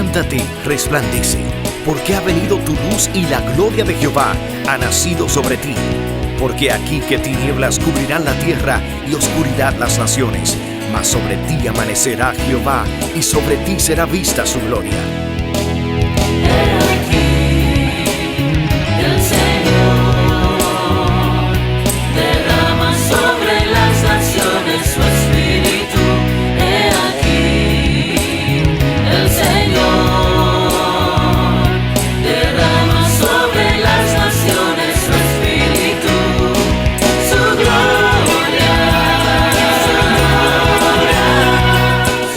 Levántate, resplandece, porque ha venido tu luz y la gloria de Jehová ha nacido sobre ti. Porque aquí que tinieblas cubrirán la tierra y oscuridad las naciones, mas sobre ti amanecerá Jehová y sobre ti será vista su gloria.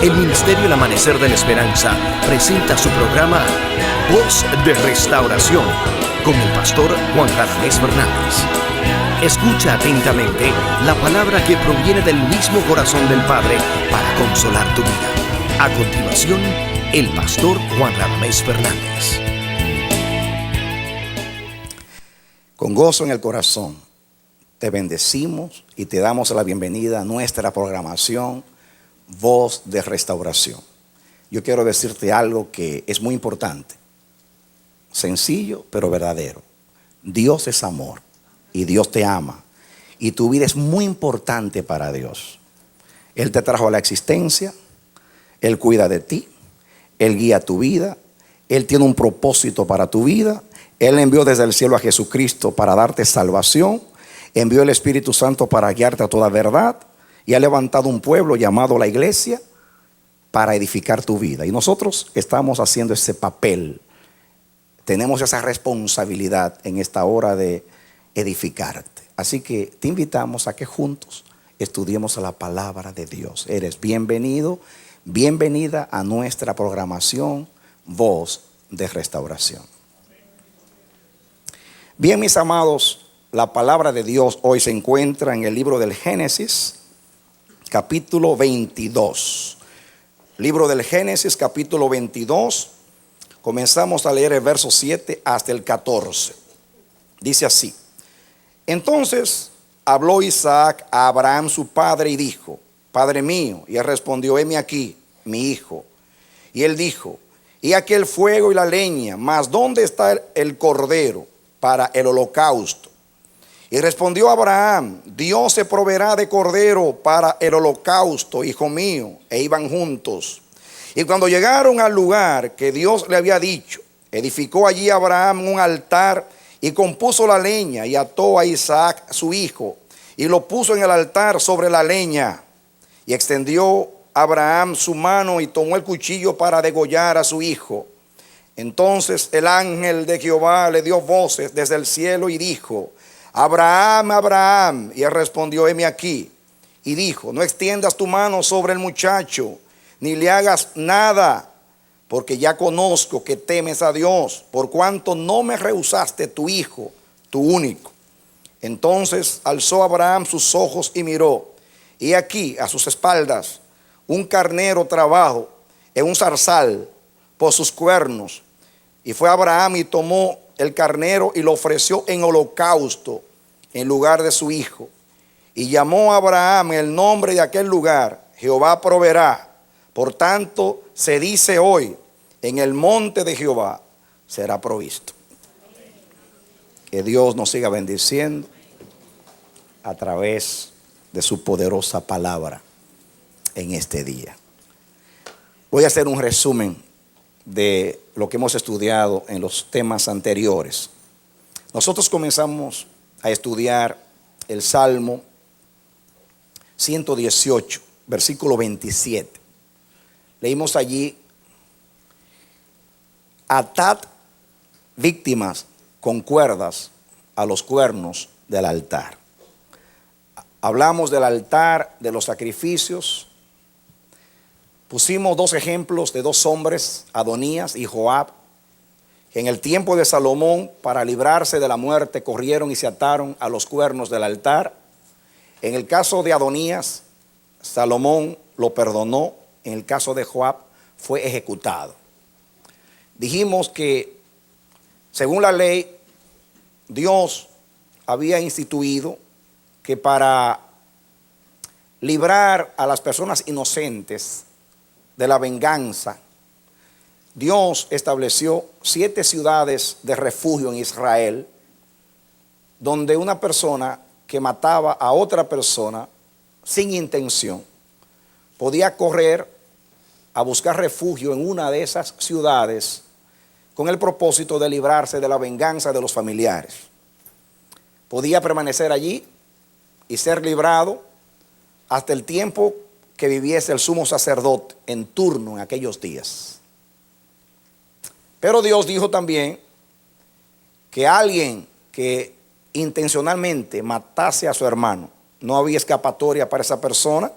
El Ministerio El Amanecer de la Esperanza presenta su programa Voz de Restauración con el pastor Juan Radamés Fernández. Escucha atentamente la palabra que proviene del mismo corazón del Padre para consolar tu vida. A continuación, el pastor Juan Radamés Fernández. Con gozo en el corazón, te bendecimos y te damos la bienvenida a nuestra programación Voz de Restauración. Yo quiero decirte algo que es muy importante, sencillo pero verdadero. Dios es amor y Dios te ama y tu vida es muy importante para Dios. Él te trajo a la existencia, Él cuida de ti, Él guía tu vida, Él tiene un propósito para tu vida. Él envió desde el cielo a Jesucristo para darte salvación, envió el Espíritu Santo para guiarte a toda verdad. Y ha levantado un pueblo llamado la iglesia para edificar tu vida. Y nosotros estamos haciendo ese papel. Tenemos esa responsabilidad en esta hora de edificarte. Así que te invitamos a que juntos estudiemos la palabra de Dios. Eres bienvenido, bienvenida a nuestra programación Voz de Restauración. Bien, mis amados, la palabra de Dios hoy se encuentra en el libro del Génesis, capítulo 22. Libro del Génesis, capítulo 22. Comenzamos a leer el verso 7 hasta el 14. Dice así: Entonces habló Isaac a Abraham su padre y dijo: Padre mío. Y él respondió: heme aquí, mi hijo. Y él dijo: y aquí el fuego y la leña, mas ¿dónde está el cordero para el holocausto? Y respondió Abraham: Dios se proveerá de cordero para el holocausto, hijo mío. E iban juntos. Y cuando llegaron al lugar que Dios le había dicho, edificó allí Abraham un altar y compuso la leña y ató a Isaac su hijo y lo puso en el altar sobre la leña. Y extendió Abraham su mano y tomó el cuchillo para degollar a su hijo. Entonces el ángel de Jehová le dio voces desde el cielo y dijo: Abraham, Abraham. Y él respondió: heme aquí. Y dijo: no extiendas tu mano sobre el muchacho, ni le hagas nada, porque ya conozco que temes a Dios, por cuanto no me rehusaste tu hijo, tu único. Entonces alzó Abraham sus ojos y miró, y aquí a sus espaldas un carnero trabado en un zarzal por sus cuernos. Y fue Abraham y tomó el carnero y lo ofreció en holocausto en lugar de su hijo. Y llamó a Abraham el nombre de aquel lugar: Jehová proveerá. Por tanto se dice hoy: en el monte de Jehová será provisto. Que Dios nos siga bendiciendo a través de su poderosa palabra en este día. Voy a hacer un resumen de lo que hemos estudiado en los temas anteriores. Nosotros comenzamos a estudiar el Salmo 118, versículo 27. Leímos allí: atad víctimas con cuerdas a los cuernos del altar. Hablamos del altar, de los sacrificios. Pusimos dos ejemplos de dos hombres, Adonías y Joab, que en el tiempo de Salomón, para librarse de la muerte, corrieron y se ataron a los cuernos del altar. En el caso de Adonías, Salomón lo perdonó. En el caso de Joab, fue ejecutado. Dijimos que, según la ley, Dios había instituido que para librar a las personas inocentes de la venganza, Dios estableció 7 ciudades de refugio en Israel, donde una persona que mataba a otra persona sin intención podía correr a buscar refugio en una de esas ciudades con el propósito de librarse de la venganza de los familiares. Podía permanecer allí y ser librado hasta el tiempo que viviese el sumo sacerdote en turno en aquellos días. Pero Dios dijo también que alguien que intencionalmente matase a su hermano, no había escapatoria para esa persona,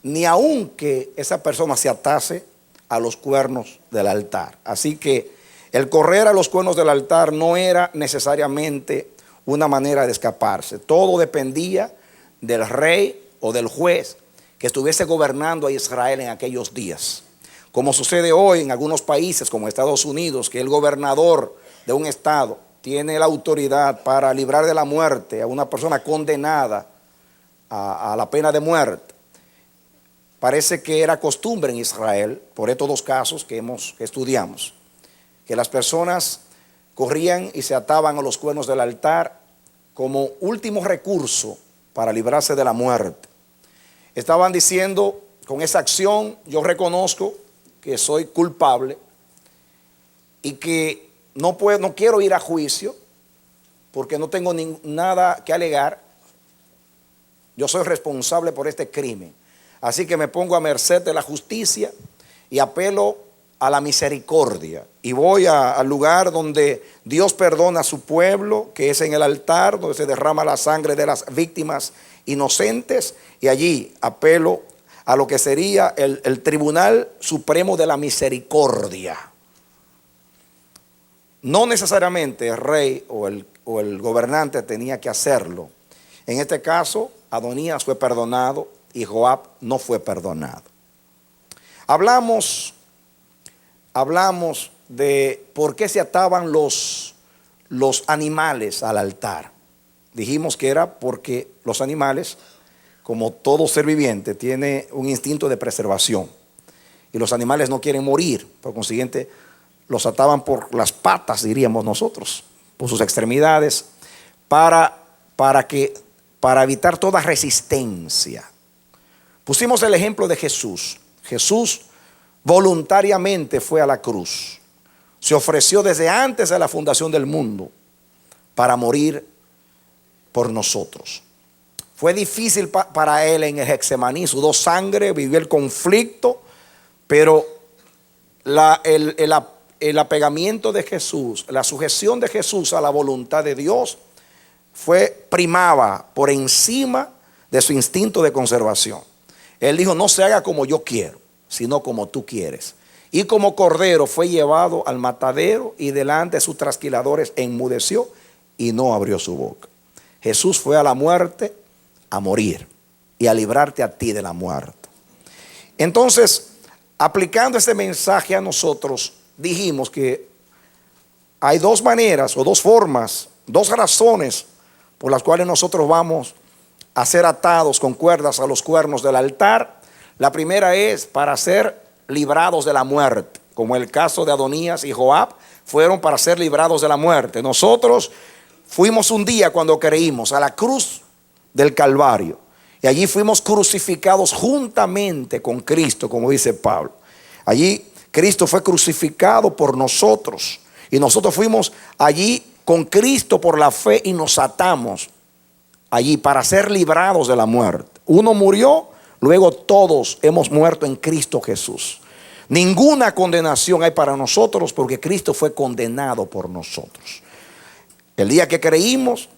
ni aun que esa persona se atase a los cuernos del altar. Así que el correr a los cuernos del altar no era necesariamente una manera de escaparse. Todo dependía del rey o del juez que estuviese gobernando a Israel en aquellos días. Como sucede hoy en algunos países como Estados Unidos, que el gobernador de un estado tiene la autoridad para librar de la muerte a una persona condenada a la pena de muerte. Parece que era costumbre en Israel, por estos 2 casos que estudiamos, que las personas corrían y se ataban a los cuernos del altar como último recurso para librarse de la muerte. Estaban diciendo, con esa acción yo reconozco que soy culpable y que no quiero ir a juicio porque no tengo nada que alegar. Yo soy responsable por este crimen. Así que me pongo a merced de la justicia y apelo a la misericordia. Y voy al lugar donde Dios perdona a su pueblo, que es en el altar, donde se derrama la sangre de las víctimas inocentes. Y allí apelo a lo que sería el Tribunal Supremo de la Misericordia. No necesariamente el rey o el gobernante tenía que hacerlo. En este caso, Adonías fue perdonado y Joab no fue perdonado. Hablamos de por qué se ataban los animales al altar. Dijimos que era porque los animales, como todo ser viviente, tiene un instinto de preservación. Y los animales no quieren morir, por consiguiente, los ataban por las patas, diríamos nosotros, por sus extremidades, para evitar toda resistencia. Pusimos el ejemplo de Jesús. Jesús voluntariamente fue a la cruz. Se ofreció desde antes de la fundación del mundo para morir por nosotros. Fue difícil para él en el Getsemaní, sudó sangre, vivió el conflicto, pero el apegamiento de Jesús, la sujeción de Jesús a la voluntad de Dios primaba por encima de su instinto de conservación. Él dijo, no se haga como yo quiero, sino como tú quieres. Y como cordero fue llevado al matadero y delante de sus trasquiladores enmudeció y no abrió su boca. Jesús fue a la muerte a morir y a librarte a ti de la muerte. Entonces, aplicando este mensaje a nosotros, dijimos que hay 2 maneras o 2 formas, 2 razones por las cuales nosotros vamos a ser atados con cuerdas a los cuernos del altar. La primera es para ser librados de la muerte, como el caso de Adonías y Joab fueron para ser librados de la muerte. Nosotros fuimos un día cuando creímos a la cruz del Calvario y allí fuimos crucificados juntamente con Cristo, como dice Pablo. Allí Cristo fue crucificado por nosotros y nosotros fuimos allí con Cristo por la fe y nos atamos allí para ser librados de la muerte. Uno murió, luego todos hemos muerto en Cristo Jesús. Ninguna condenación hay para nosotros porque Cristo fue condenado por nosotros. El día que creímos,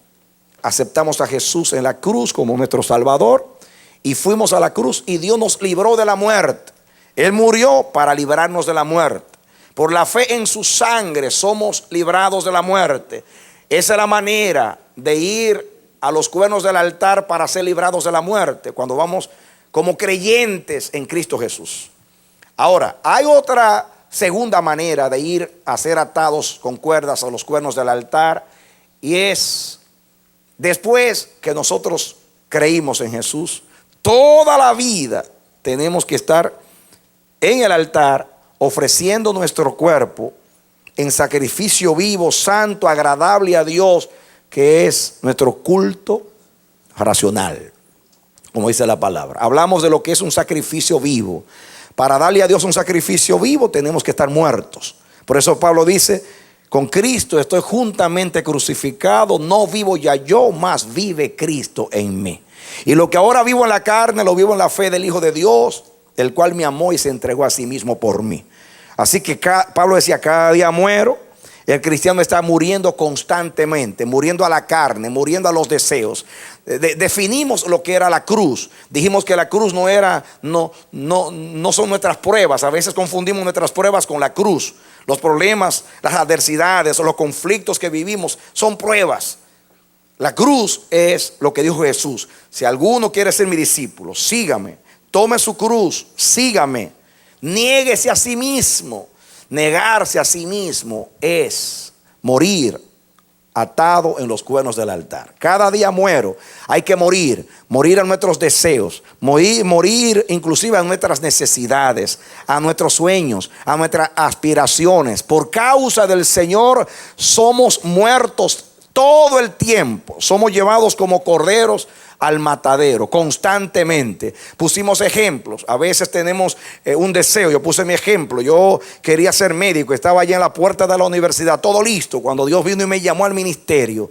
aceptamos a Jesús en la cruz como nuestro Salvador y fuimos a la cruz y Dios nos libró de la muerte. Él murió para librarnos de la muerte. Por la fe en su sangre somos librados de la muerte. Esa es la manera de ir a los cuernos del altar para ser librados de la muerte, cuando vamos como creyentes en Cristo Jesús. Ahora, hay otra segunda manera de ir a ser atados con cuerdas a los cuernos del altar, y es después que nosotros creímos en Jesús, toda la vida tenemos que estar en el altar ofreciendo nuestro cuerpo en sacrificio vivo, santo, agradable a Dios, que es nuestro culto racional, como dice la palabra. Hablamos de lo que es un sacrificio vivo. Para darle a Dios un sacrificio vivo tenemos que estar muertos. Por eso Pablo dice: con Cristo estoy juntamente crucificado, no vivo ya yo, mas vive Cristo en mí. Y lo que ahora vivo en la carne, lo vivo en la fe del Hijo de Dios, el cual me amó y se entregó a sí mismo por mí. Así que Pablo decía: cada día muero. El cristiano está muriendo constantemente, muriendo a la carne, muriendo a los deseos. Definimos lo que era la cruz. Dijimos que la cruz no son nuestras pruebas. A veces confundimos nuestras pruebas con la cruz. Los problemas, las adversidades o los conflictos que vivimos son pruebas. La cruz es lo que dijo Jesús: si alguno quiere ser mi discípulo, sígame, tome su cruz, sígame, niéguese a sí mismo. Negarse a sí mismo es morir atado en los cuernos del altar. Cada día muero. Hay que morir a nuestros deseos, morir inclusive a nuestras necesidades, a nuestros sueños, a nuestras aspiraciones. Por causa del Señor somos muertos todo el tiempo. Somos llevados como corderos al matadero constantemente. Pusimos ejemplos. A veces tenemos un deseo. Yo puse mi ejemplo. Yo quería ser médico. Estaba allá en la puerta de la universidad, todo listo, cuando Dios vino y me llamó al ministerio.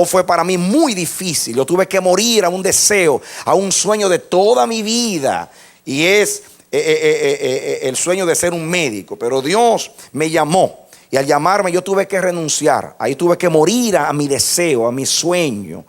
Fue para mí muy difícil. Yo tuve que morir a un deseo, a un sueño de toda mi vida, y es el sueño de ser un médico. Pero Dios me llamó. Y al llamarme yo tuve que renunciar. Ahí tuve que morir a mi deseo, a mi sueño.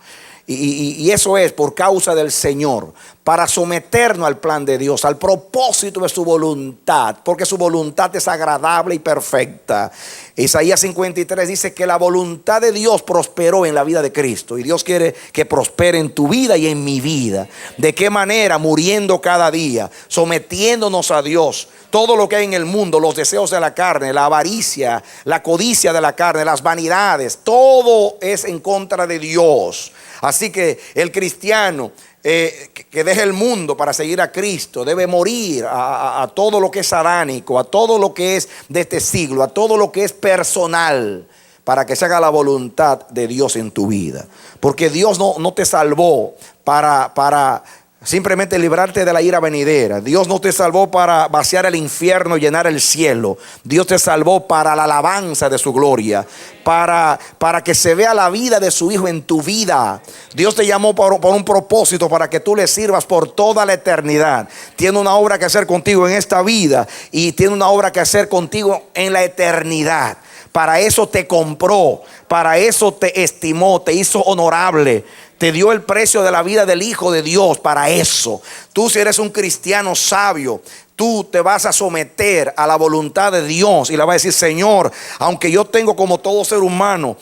Y eso es por causa del Señor, para someternos al plan de Dios, al propósito de su voluntad, porque su voluntad es agradable y perfecta. Isaías 53 dice que la voluntad de Dios prosperó en la vida de Cristo, y Dios quiere que prospere en tu vida y en mi vida. ¿De qué manera? Muriendo cada día, sometiéndonos a Dios. Todo lo que hay en el mundo, los deseos de la carne, la avaricia, la codicia de la carne, las vanidades, todo es en contra de Dios. Así que el cristiano que deje el mundo para seguir a Cristo debe morir a todo lo que es adánico, a todo lo que es de este siglo, a todo lo que es personal, para que se haga la voluntad de Dios en tu vida. Porque Dios no te salvó para simplemente librarte de la ira venidera. Dios no te salvó para vaciar el infierno y llenar el cielo. Dios te salvó para la alabanza de su gloria, para que se vea la vida de su Hijo en tu vida. Dios te llamó por un propósito, para que tú le sirvas por toda la eternidad. Tiene una obra que hacer contigo en esta vida, y tiene una obra que hacer contigo en la eternidad. Para eso te compró, para eso te estimó, te hizo honorable, te dio el precio de la vida del Hijo de Dios. Para eso, tú, si eres un cristiano sabio, tú te vas a someter a la voluntad de Dios y le vas a decir: Señor, aunque yo tengo, como todo ser humano,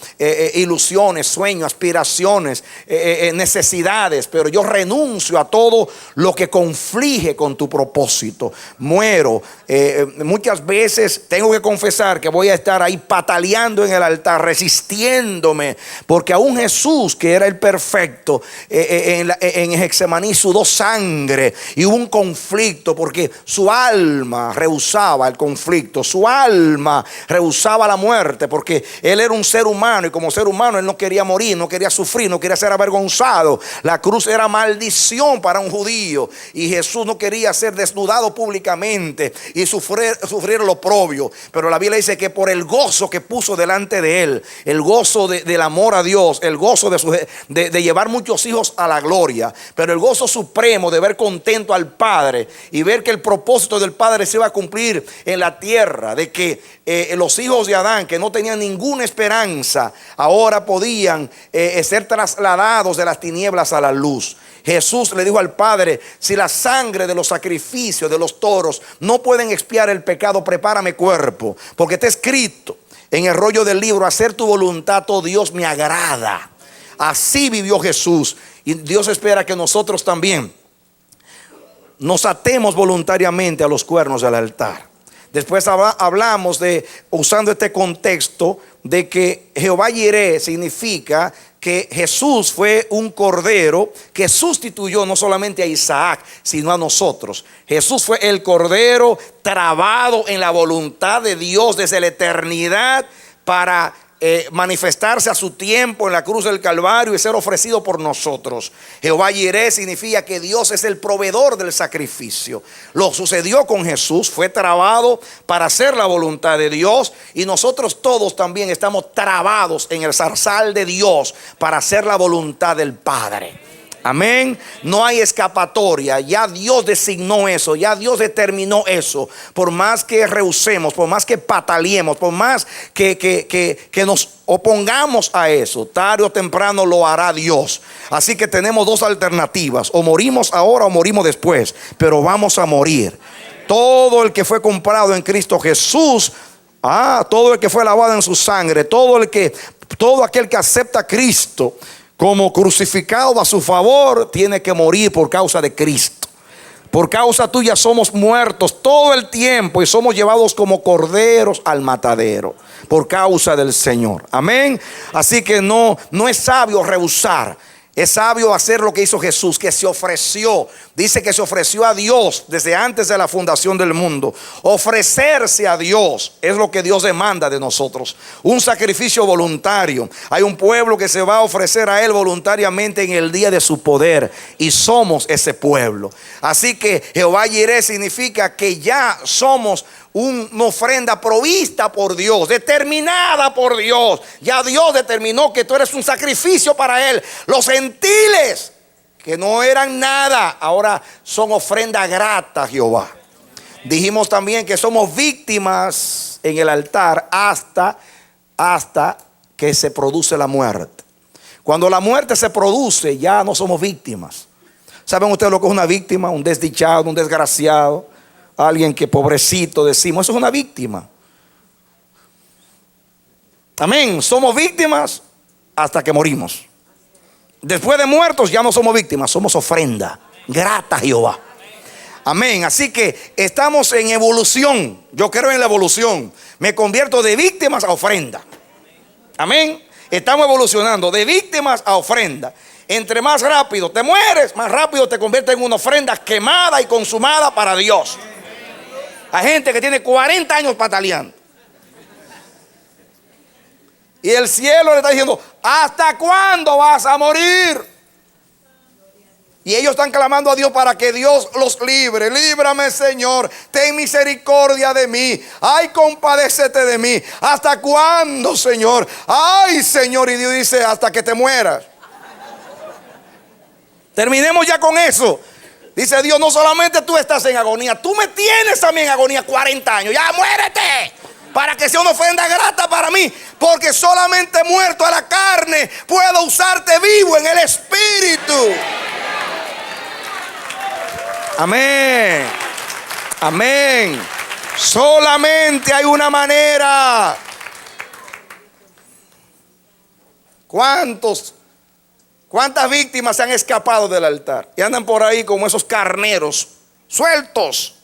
ilusiones, sueños, aspiraciones, necesidades, pero yo renuncio a todo lo que conflige con tu propósito. Muero. Muchas veces tengo que confesar que voy a estar ahí pataleando en el altar, resistiéndome, porque aún Jesús, que era el perfecto, en Getsemaní sudó sangre, y hubo un conflicto, porque su alma rehusaba el conflicto, su alma rehusaba la muerte, porque él era un ser humano, y como ser humano él no quería morir, no quería sufrir, no quería ser avergonzado. La cruz era maldición para un judío, y Jesús no quería ser desnudado públicamente y sufrir el oprobio. Pero la Biblia dice que por el gozo que puso delante de él, el gozo del amor a Dios, el gozo de llevar muchos hijos a la gloria, pero el gozo supremo de ver contento al Padre y ver que el propósito del Padre se iba a cumplir en la tierra, de que los hijos de Adán, que no tenían ninguna esperanza, ahora podían ser trasladados de las tinieblas a la luz. Jesús le dijo al Padre: si la sangre de los sacrificios de los toros no pueden expiar el pecado, prepárame cuerpo, porque está escrito en el rollo del libro: hacer tu voluntad, oh Dios, me agrada. Así vivió Jesús, y Dios espera que nosotros también nos atemos voluntariamente a los cuernos del altar. Después hablamos de, usando este contexto, de que Jehová Jireh significa que Jesús fue un cordero que sustituyó no solamente a Isaac, sino a nosotros. Jesús fue el cordero trabado en la voluntad de Dios desde la eternidad para manifestarse a su tiempo en la cruz del Calvario y ser ofrecido por nosotros. Jehová Jireh significa que Dios es el proveedor del sacrificio. Lo sucedió con Jesús, fue trabado para hacer la voluntad de Dios, y nosotros todos también estamos trabados en el zarzal de Dios para hacer la voluntad del Padre. Amén. No hay escapatoria. Ya Dios designó eso. Ya Dios determinó eso. Por más que rehusemos, por más que pataleemos, por más que nos opongamos a eso, tarde o temprano lo hará Dios. Así que tenemos dos alternativas: o morimos ahora o morimos después, pero vamos a morir. Todo el que fue comprado en Cristo Jesús, todo el que fue lavado en su sangre, todo aquel que acepta a Cristo como crucificado a su favor, tiene que morir por causa de Cristo. Por causa tuya somos muertos todo el tiempo y somos llevados como corderos al matadero por causa del Señor. Amén. Así que no es sabio rehusar. Es sabio hacer lo que hizo Jesús, que se ofreció. Dice que se ofreció a Dios desde antes de la fundación del mundo. Ofrecerse a Dios es lo que Dios demanda de nosotros. Un sacrificio voluntario. Hay un pueblo que se va a ofrecer a Él voluntariamente en el día de su poder, y somos ese pueblo. Así que Jehová Jireh significa que ya somos una ofrenda provista por Dios, determinada por Dios. Ya Dios determinó que tú eres un sacrificio para Él. Los gentiles, que no eran nada, ahora son ofrenda grata a Jehová. Dijimos también que somos víctimas en el altar hasta que se produce la muerte. Cuando la muerte se produce, ya no somos víctimas. ¿Saben ustedes lo que es una víctima? Un desdichado, un desgraciado, alguien que pobrecito decimos, eso es una víctima. Amén. Somos víctimas hasta que morimos. Después de muertos ya no somos víctimas, somos ofrenda grata a Jehová. Amén. Así que estamos en evolución. Yo creo en la evolución. Me convierto de víctimas a ofrenda. Amén. Estamos evolucionando de víctimas a ofrenda. Entre más rápido te mueres, más rápido te conviertes en una ofrenda quemada y consumada para Dios. Hay gente que tiene 40 años pataleando, y el cielo le está diciendo: ¿hasta cuándo vas a morir? Y ellos están clamando a Dios para que Dios los libre. Líbrame, Señor, ten misericordia de mí. Ay, compadécete de mí. ¿Hasta cuándo, Señor? Ay, Señor. Y Dios dice: hasta que te mueras. Terminemos ya con eso. Dice Dios: no solamente tú estás en agonía, tú me tienes también en agonía 40 años. Ya muérete, para que sea una ofrenda grata para mí. Porque solamente muerto a la carne puedo usarte vivo en el espíritu. Amén. Amén. Solamente hay una manera. ¿Cuántas víctimas se han escapado del altar y andan por ahí como esos carneros sueltos?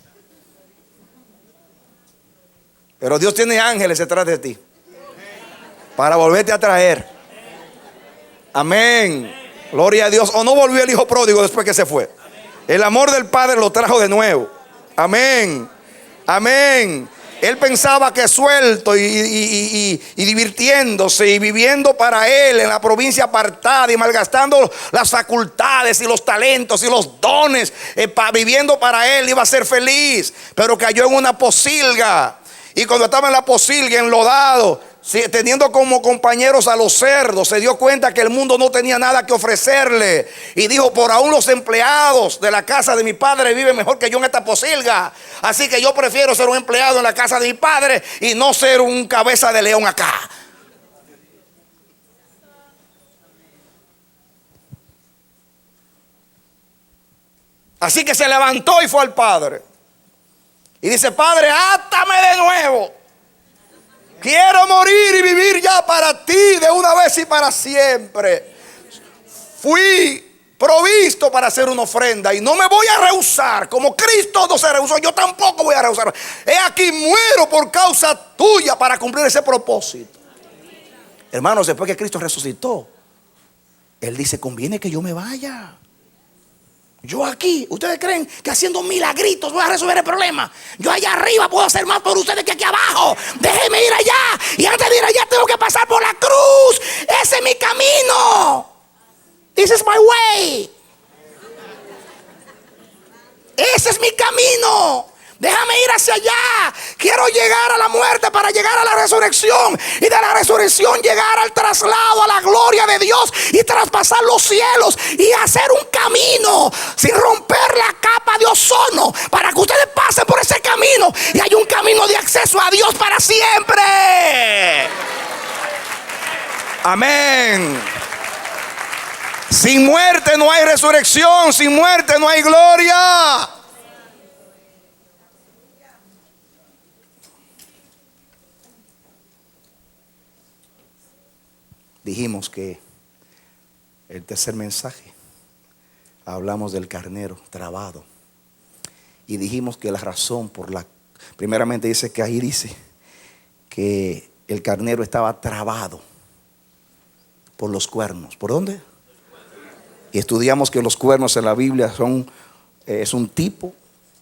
Pero Dios tiene ángeles detrás de ti para volverte a traer. Amén. Gloria a Dios. O no volvió el hijo pródigo después que se fue. El amor del Padre lo trajo de nuevo. Amén. Amén. Él pensaba que suelto y divirtiéndose y viviendo para Él en la provincia apartada y malgastando las facultades y los talentos y los dones, viviendo para Él, iba a ser feliz. Pero cayó en una posilga. Y cuando estaba en la posilga, enlodado, teniendo como compañeros a los cerdos, se dio cuenta que el mundo no tenía nada que ofrecerle. Y dijo: por aún los empleados de la casa de mi padre viven mejor que yo en esta posilga. Así que yo prefiero ser un empleado en la casa de mi padre y no ser un cabeza de león acá. Así que se levantó y fue al Padre. Y dice: Padre, átame de nuevo. Quiero morir y vivir ya para ti de una vez y para siempre. Fui provisto para hacer una ofrenda y no me voy a rehusar. Como Cristo no se rehusó, yo tampoco voy a rehusar. He aquí, muero por causa tuya para cumplir ese propósito. Hermanos, después que Cristo resucitó, Él dice, conviene que yo me vaya. Yo aquí, ¿ustedes creen que haciendo milagritos voy a resolver el problema? Yo allá arriba puedo hacer más por ustedes que aquí abajo. Déjenme ir allá. Y antes de ir allá tengo que pasar por la cruz. Ese es mi camino. This is my way. Ese es mi camino. Déjame ir hacia allá. Quiero llegar a la muerte para llegar a la resurrección. Y de la resurrección llegar al traslado, a la gloria de Dios. Y traspasar los cielos. Y hacer un camino sin romper la capa de ozono. Para que ustedes pasen por ese camino. Y hay un camino de acceso a Dios para siempre. Amén. Sin muerte no hay resurrección. Sin muerte no hay gloria. Dijimos que el tercer mensaje hablamos del carnero trabado. Y dijimos que la razón por la... Primeramente dice que ahí dice que el carnero estaba trabado por los cuernos. ¿Por dónde? Y estudiamos que los cuernos en la Biblia es un tipo.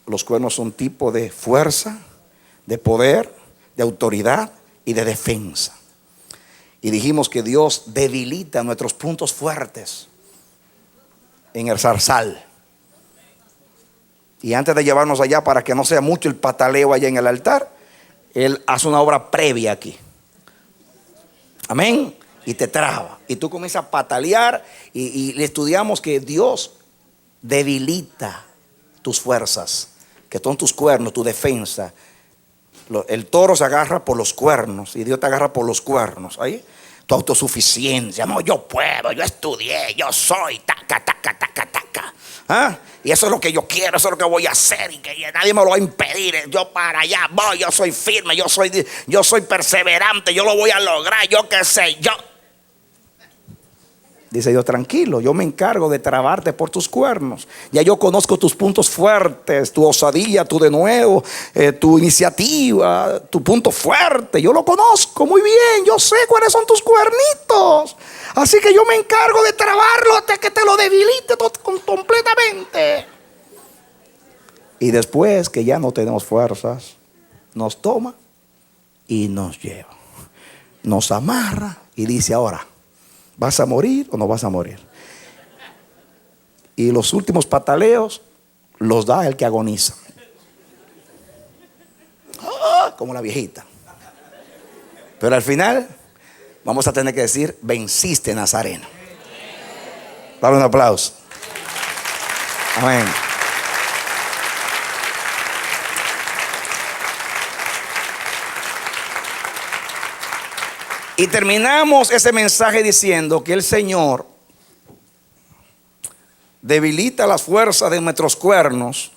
Los cuernos son tipo de fuerza, de poder, de autoridad y de defensa. Y dijimos que Dios debilita nuestros puntos fuertes en el zarzal. Y antes de llevarnos allá, para que no sea mucho el pataleo allá en el altar, Él hace una obra previa aquí. Amén. Y te traba. Y tú comienzas a patalear. Y le estudiamos que Dios debilita tus fuerzas, que son tus cuernos, tu defensa. El toro se agarra por los cuernos y Dios te agarra por los cuernos. Ahí, tu autosuficiencia. No, yo puedo, yo estudié, yo soy, taca, taca, taca, taca. ¿Ah? Y eso es lo que yo quiero, eso es lo que voy a hacer. Y que nadie me lo va a impedir. Yo para allá voy, yo soy firme, yo soy perseverante, yo lo voy a lograr, yo qué sé, yo. Dice Dios, tranquilo, yo me encargo de trabarte por tus cuernos. Ya yo conozco tus puntos fuertes, tu osadía, tu de nuevo, tu iniciativa, tu punto fuerte. Yo lo conozco muy bien, yo sé cuáles son tus cuernitos. Así que yo me encargo de trabarlo hasta que te lo debilite completamente. Y después que ya no tenemos fuerzas, nos toma y nos lleva. Nos amarra y dice, ahora, ¿vas a morir o no vas a morir? Y los últimos pataleos los da el que agoniza. Como la viejita. Pero al final vamos a tener que decir, venciste, Nazareno. Dale un aplauso. Amén. Y terminamos ese mensaje diciendo que el Señor debilita las fuerzas de nuestros cuernos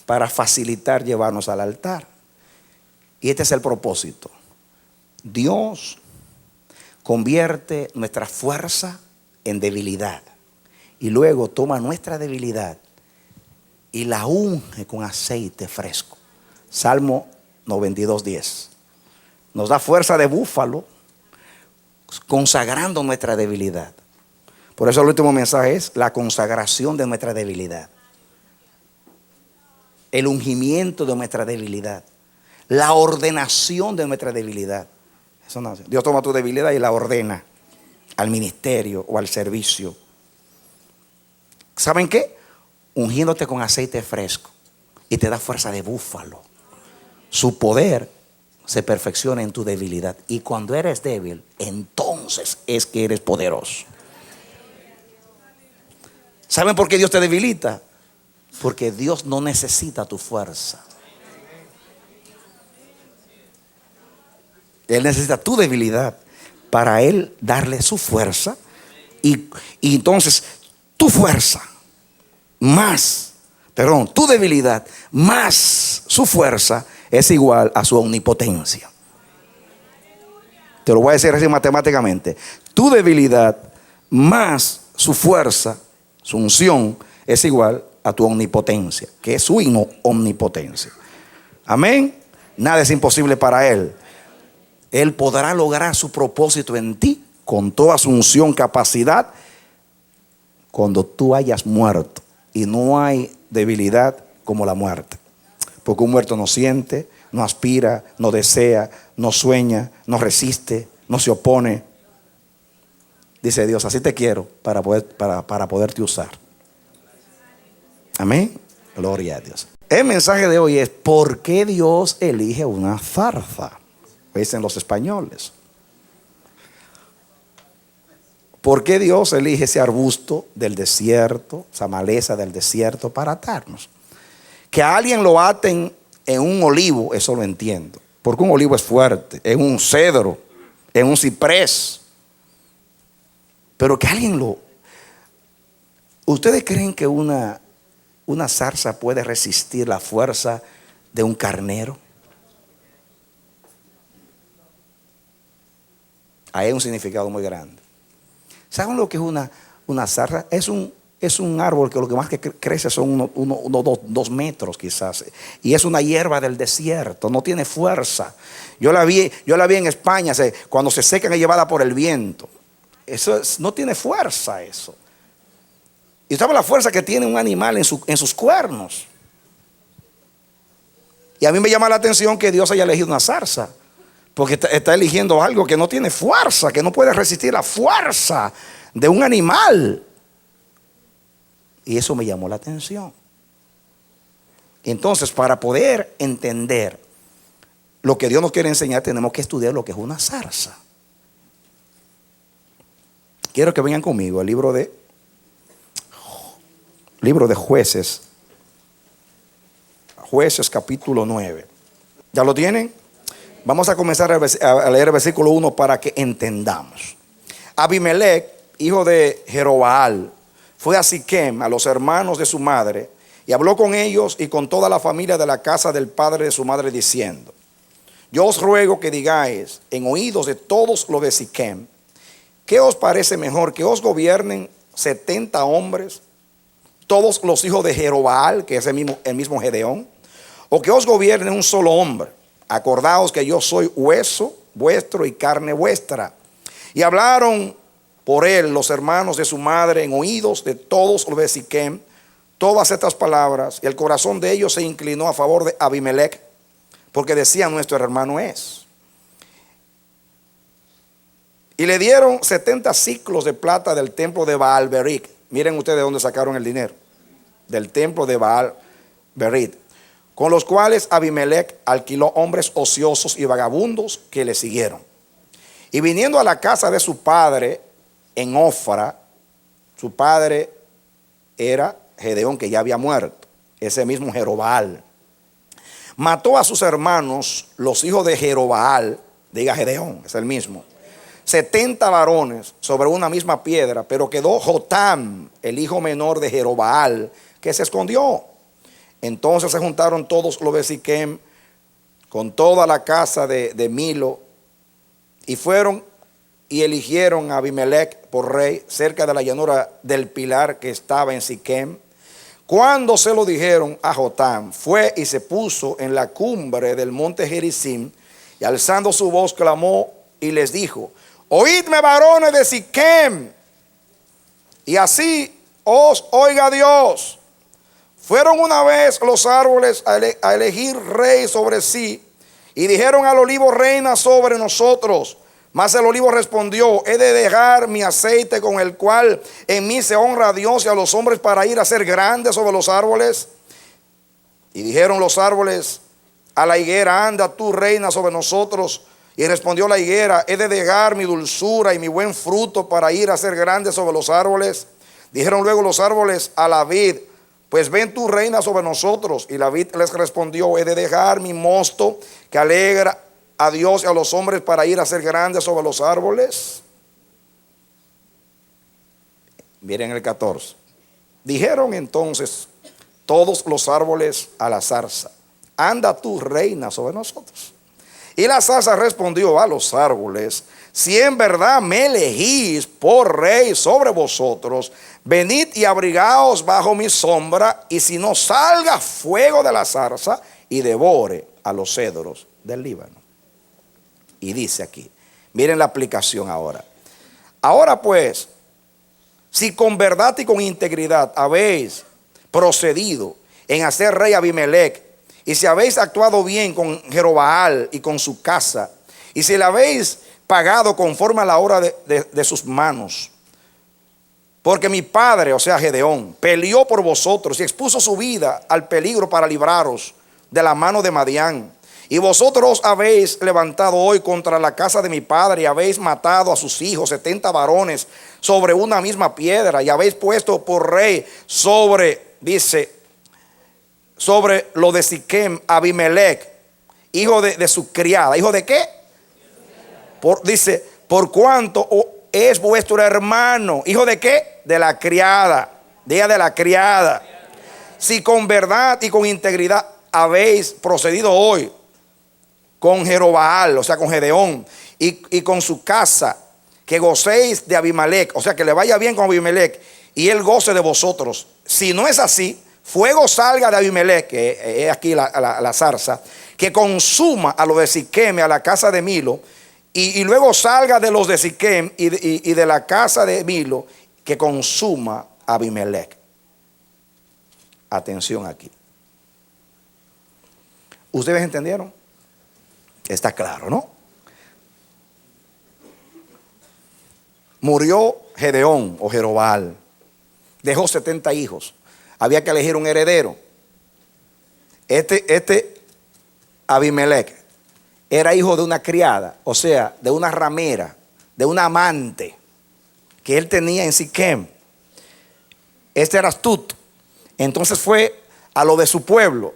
para facilitar llevarnos al altar. Y este es el propósito. Dios convierte nuestra fuerza en debilidad y luego toma nuestra debilidad y la unge con aceite fresco. Salmo 92:10. Nos da fuerza de búfalo, consagrando nuestra debilidad. Por eso el último mensaje es la consagración de nuestra debilidad, el ungimiento de nuestra debilidad, la ordenación de nuestra debilidad. Eso no hace. Dios toma tu debilidad y la ordena al ministerio o al servicio. ¿Saben qué? Ungiéndote con aceite fresco y te da fuerza de búfalo. Su poder se perfecciona en tu debilidad. Y cuando eres débil, entonces es que eres poderoso. ¿Saben por qué Dios te debilita? Porque Dios no necesita tu fuerza. Él necesita tu debilidad para Él darle su fuerza. Y entonces tu fuerza más, tu debilidad más su fuerza es igual a su omnipotencia. Te lo voy a decir así matemáticamente. Tu debilidad más su fuerza, su unción, es igual a tu omnipotencia, que es su omnipotencia. Amén. Nada es imposible para Él. Él podrá lograr su propósito en ti con toda su unción, capacidad, cuando tú hayas muerto. Y no hay debilidad como la muerte. Porque un muerto no siente, no aspira, no desea, no sueña, no resiste, no se opone. Dice Dios, así te quiero para poderte usar. Amén. Gloria a Dios. El mensaje de hoy es: ¿por qué Dios elige una zarza? Dicen los españoles. ¿Por qué Dios elige ese arbusto del desierto, esa maleza del desierto, para atarnos? Que a alguien lo aten en un olivo, eso lo entiendo. Porque un olivo es fuerte, en un cedro, en un ciprés. Pero que alguien lo... ¿Ustedes creen que una zarza puede resistir la fuerza de un carnero? Ahí hay un significado muy grande. ¿Saben lo que es una zarza? Es un árbol que lo que más que crece son unos 2 metros quizás. Y es una hierba del desierto, no tiene fuerza. Yo la vi en España, cuando se secan es llevada por el viento. No tiene fuerza eso. Y sabe la fuerza que tiene un animal en sus cuernos. Y a mí me llama la atención que Dios haya elegido una zarza. Porque está eligiendo algo que no tiene fuerza, que no puede resistir la fuerza de un animal. Y eso me llamó la atención. Entonces, para poder entender lo que Dios nos quiere enseñar, tenemos que estudiar lo que es una zarza. Quiero que vengan conmigo al libro de Jueces. Jueces capítulo 9. ¿Ya lo tienen? Vamos a comenzar a leer el versículo 1 para que entendamos. Abimelech, hijo de Jerobaal, fue a Siquem, a los hermanos de su madre, y habló con ellos y con toda la familia de la casa del padre de su madre, diciendo: yo os ruego que digáis en oídos de todos los de Siquem, ¿qué os parece mejor, que os gobiernen 70 hombres, todos los hijos de Jerobaal, que es el mismo Gedeón, o que os gobierne un solo hombre? Acordaos que yo soy hueso vuestro y carne vuestra. Y hablaron por él los hermanos de su madre en oídos de todos los de Siquem todas estas palabras, y el corazón de ellos se inclinó a favor de Abimelech, porque decían: nuestro hermano es. Y le dieron 70 ciclos de plata del templo de Baal-Beric. Miren ustedes de dónde sacaron el dinero. Del templo de Baal-Beric, con los cuales Abimelech alquiló hombres ociosos y vagabundos que le siguieron. Y viniendo a la casa de su padre en Ofra, su padre era Gedeón, que ya había muerto, ese mismo Jerobaal, mató a sus hermanos, los hijos de Jerobaal, diga Gedeón, es el mismo, 70 varones sobre una misma piedra, pero quedó Jotam, el hijo menor de Jerobaal, que se escondió. Entonces se juntaron todos los de Siquem con toda la casa de Milo, y fueron y eligieron a Abimelech por rey cerca de la llanura del Pilar que estaba en Siquem. Cuando se lo dijeron a Jotam, fue y se puso en la cumbre del monte Gerizim, y alzando su voz clamó y les dijo: oídme, varones de Siquem, y así os oiga Dios. Fueron una vez los árboles a elegir rey sobre sí, y dijeron al olivo: reina sobre nosotros. Mas el olivo respondió: he de dejar mi aceite, con el cual en mí se honra a Dios y a los hombres, para ir a ser grande sobre los árboles. Y dijeron los árboles a la higuera: anda tú, reina sobre nosotros. Y respondió la higuera: he de dejar mi dulzura y mi buen fruto para ir a ser grande sobre los árboles. Dijeron luego los árboles a la vid: pues ven tú, reina sobre nosotros. Y la vid les respondió: he de dejar mi mosto, que alegra a Dios y a los hombres, para ir a ser grande sobre los árboles. Miren el 14. Dijeron entonces todos los árboles a la zarza: anda tú, reina sobre nosotros. Y la zarza respondió a los árboles: si en verdad me elegís por rey sobre vosotros, venid y abrigaos bajo mi sombra, y si no, salga fuego de la zarza y devore a los cedros del Líbano. Y dice aquí, miren la aplicación ahora. Ahora pues, si con verdad y con integridad habéis procedido en hacer rey a Abimelech, y si habéis actuado bien con Jerobaal y con su casa, y si le habéis pagado conforme a la obra de sus manos, porque mi padre, o sea Gedeón, peleó por vosotros y expuso su vida al peligro para libraros de la mano de Madián. Y vosotros habéis levantado hoy contra la casa de mi padre y habéis matado a sus hijos, 70 varones, sobre una misma piedra, y habéis puesto por rey sobre, dice, sobre lo de Siquem, Abimelech, hijo de su criada. ¿Hijo de qué? Dice, por cuanto es vuestro hermano. ¿Hijo de qué? De la criada. Día de la criada. Si con verdad y con integridad habéis procedido hoy con Jerobaal, o sea con Gedeón, y con su casa, que gocéis de Abimelech, o sea que le vaya bien con Abimelech y él goce de vosotros. Si no es así, fuego salga de Abimelech, que es aquí la zarza, que consuma a los de Siquem, a la casa de Milo, y luego salga de los de Siquem y de la casa de Milo, que consuma a Abimelech. Atención aquí. ¿Ustedes entendieron? Está claro, ¿no? Murió Gedeón o Jerobaal. Dejó 70 hijos. Había que elegir un heredero. Este Abimelech era hijo de una criada, o sea, de una ramera, de una amante que él tenía en Siquem. Este era astuto. Entonces fue a lo de su pueblo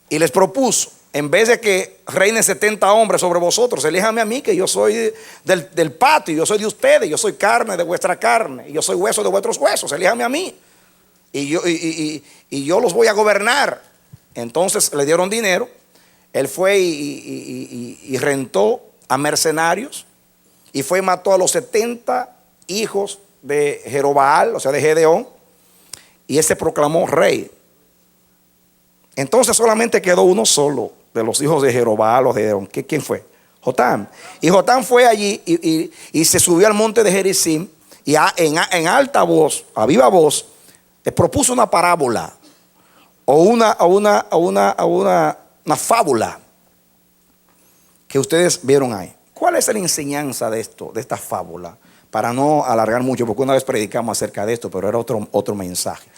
y les propuso: en vez de que reinen 70 hombres sobre vosotros, elíjame a mí, que yo soy del patio, yo soy de ustedes, yo soy carne de vuestra carne, y yo soy hueso de vuestros huesos, elíjame a mí. Y yo los voy a gobernar. Entonces le dieron dinero. Él fue y rentó a mercenarios, y fue y mató a los 70 hijos de Jerobaal, o sea de Gedeón, y él se proclamó rey. Entonces solamente quedó uno solo de los hijos de Jerobaal o de Gedeón. ¿Quién fue? Jotam. Y Jotam fue allí y se subió al monte de Gerizim, y en alta voz, a viva voz, propuso una parábola o una fábula que ustedes vieron ahí. ¿Cuál es la enseñanza de esto, de esta fábula? Para no alargar mucho, porque una vez predicamos acerca de esto, pero era otro mensaje.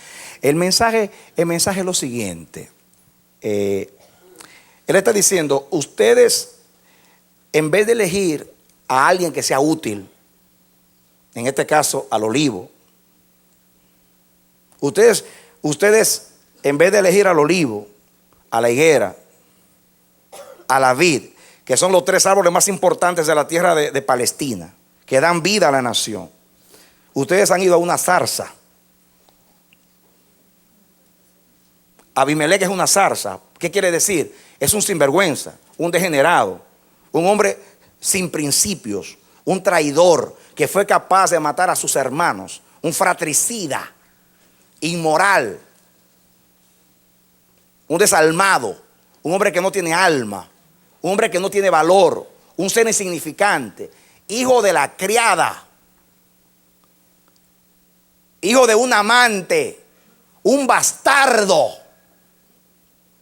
El mensaje es lo siguiente. Él está diciendo: ustedes, en vez de elegir a alguien que sea útil, en este caso al olivo, ustedes en vez de elegir al olivo, a la higuera, a la vid, que son los 3 árboles más importantes de la tierra de Palestina, que dan vida a la nación, ustedes han ido a una zarza. Abimelech es una zarza. ¿Qué quiere decir? Es un sinvergüenza, un degenerado, un hombre sin principios, un traidor que fue capaz de matar a sus hermanos, un fratricida, inmoral, un desalmado, un hombre que no tiene alma, un hombre que no tiene valor, un ser insignificante, hijo de la criada, hijo de un amante, un bastardo.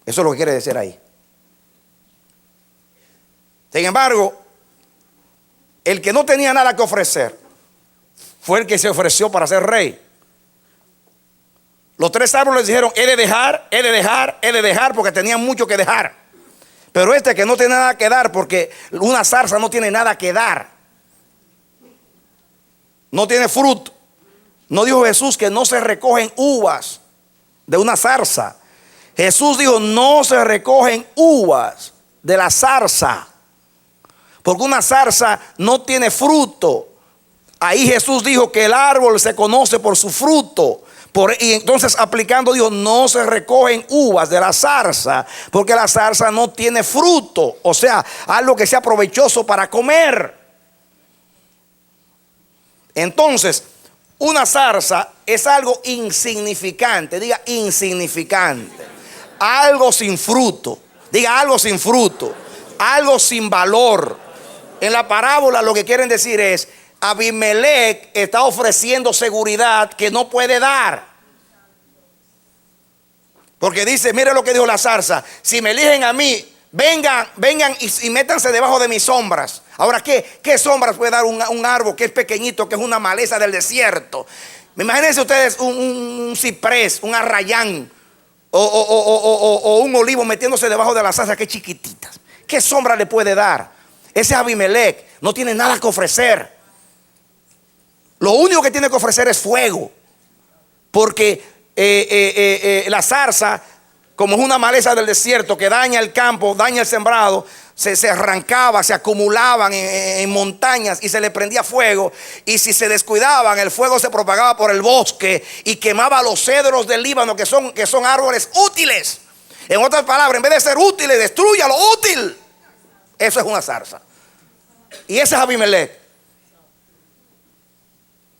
Eso es lo que quiere decir ahí. Sin embargo, el que no tenía nada que ofrecer fue el que se ofreció para ser rey. Los 3 árboles dijeron: he de dejar, porque tenían mucho que dejar. Pero este que no tiene nada que dar, porque una zarza no tiene nada que dar, no tiene fruto. ¿No dijo Jesús que no se recogen uvas de una zarza? Jesús dijo: no se recogen uvas de la zarza, porque una zarza no tiene fruto. Ahí Jesús dijo que el árbol se conoce por su fruto. Y entonces aplicando, dijo: no se recogen uvas de la zarza, porque la zarza no tiene fruto, o sea, algo que sea provechoso para comer. Entonces, una zarza es algo insignificante. Diga insignificante. Algo sin fruto. Diga algo sin fruto. algo sin valor. En la parábola lo que quieren decir es: Abimelech está ofreciendo seguridad que no puede dar. Porque dice, mire lo que dijo la zarza: si me eligen a mí, vengan y métanse debajo de mis sombras. Ahora, ¿qué sombras puede dar un árbol que es pequeñito, que es una maleza del desierto? Imagínense ustedes un ciprés, un arrayán o un olivo metiéndose debajo de las zarzas que chiquititas. ¿Qué sombra le puede dar? Ese Abimelech no tiene nada que ofrecer. Lo único que tiene que ofrecer es fuego. Porque la zarza, como es una maleza del desierto que daña el campo, daña el sembrado, se arrancaba, se acumulaban en montañas y se le prendía fuego. Y si se descuidaban, el fuego se propagaba por el bosque y quemaba los cedros del Líbano, que son árboles útiles. En otras palabras, en vez de ser útiles, destruya lo útil. Eso es una zarza. Y ese es Abimelech.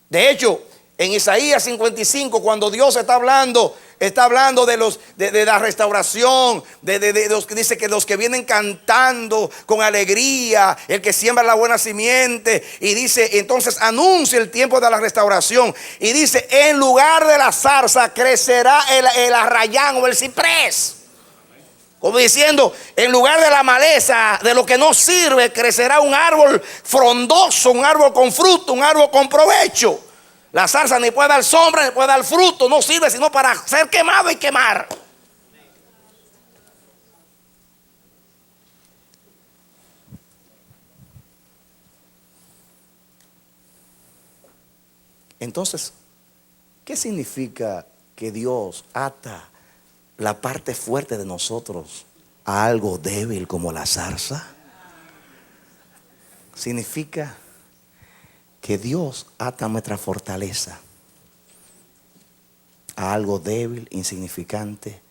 De hecho, en Isaías 55, cuando Dios está hablando de la restauración, de los que dice que los que vienen cantando con alegría, el que siembra la buena simiente, y dice, entonces anuncia el tiempo de la restauración, y dice, en lugar de la zarza crecerá el arrayán o el ciprés. Como diciendo, en lugar de la maleza, de lo que no sirve, crecerá un árbol frondoso, un árbol con fruto, un árbol con provecho. La zarza ni puede dar sombra, ni puede dar fruto, no sirve sino para ser quemado y quemar. Entonces, ¿qué significa que Dios ata la parte fuerte de nosotros a algo débil como la zarza? Significa que Dios ata nuestra fortaleza a algo débil, insignificante.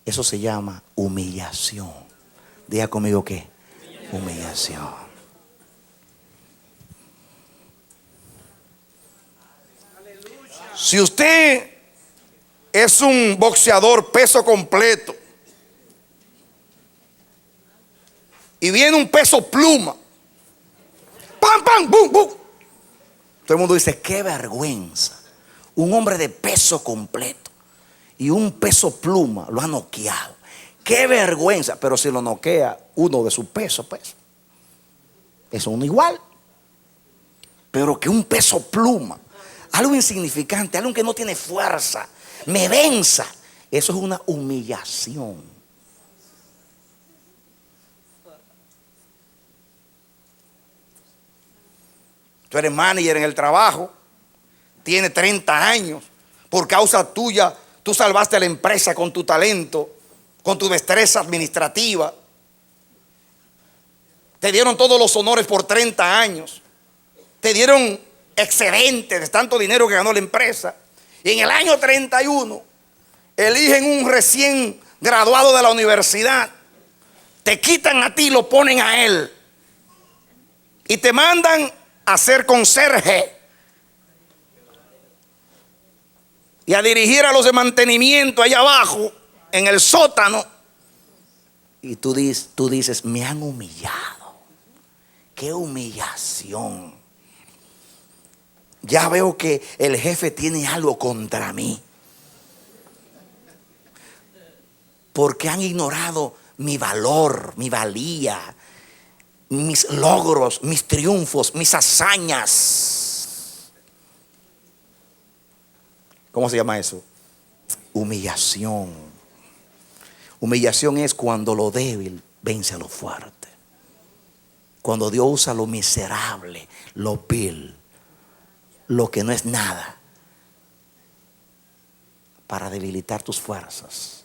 Eso se llama humillación. Diga conmigo, ¿qué? Humillación. Si usted es un boxeador peso completo y viene un peso pluma, ¡pam, pam, bum, bum! Todo el mundo dice, qué vergüenza. Un hombre de peso completo y un peso pluma lo ha noqueado. Qué vergüenza. Pero si lo noquea uno de su peso, pues es uno igual. Pero que un peso pluma, algo insignificante, algo que no tiene fuerza, me venza, eso es una humillación. Tú eres manager en el trabajo, tienes 30 años, por causa tuya, tú salvaste la empresa con tu talento, con tu destreza administrativa. Te dieron todos los honores por 30 años. Te dieron excedentes de tanto dinero que ganó la empresa. Y en el año 31, eligen un recién graduado de la universidad. Te quitan a ti y lo ponen a él. Y te mandan a ser conserje y a dirigir a los de mantenimiento allá abajo en el sótano. Y tú dices, me han humillado. Qué humillación. Ya veo que el jefe tiene algo contra mí, porque han ignorado mi valor, mi valía, mis logros, mis triunfos, mis hazañas. ¿Cómo se llama eso? Humillación. Humillación es cuando lo débil vence a lo fuerte. Cuando Dios usa lo miserable, lo vil, lo que no es nada, para debilitar tus fuerzas.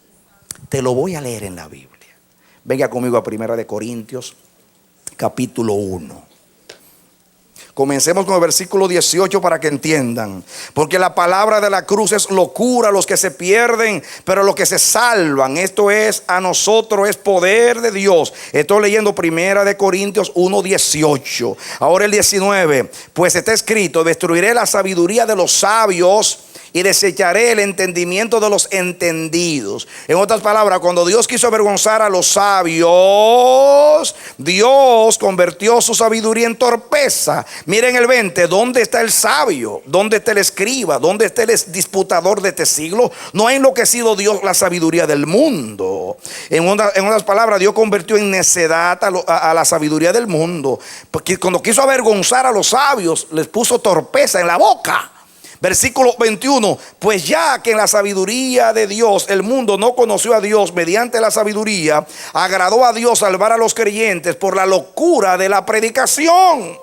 Te lo voy a leer en la Biblia. Venga conmigo a 1 Corintios capítulo 1. Comencemos con el versículo 18 para que entiendan. Porque la palabra de la cruz es locura a los que se pierden, pero a los que se salvan, esto es, a nosotros es poder de Dios. Estoy leyendo 1 Corintios 1:18. Ahora el 19. Pues está escrito, destruiré la sabiduría de los sabios y desecharé el entendimiento de los entendidos. En otras palabras, cuando Dios quiso avergonzar a los sabios, Dios convirtió su sabiduría en torpeza. Miren el 20, ¿dónde está el sabio? ¿Dónde está el escriba? ¿Dónde está el disputador de este siglo? No ha enloquecido Dios la sabiduría del mundo. En otras palabras, Dios convirtió en necedad a la sabiduría del mundo, porque cuando quiso avergonzar a los sabios, les puso torpeza en la boca. Versículo 21, pues ya que en la sabiduría de Dios el mundo no conoció a Dios mediante la sabiduría, agradó a Dios salvar a los creyentes por la locura de la predicación.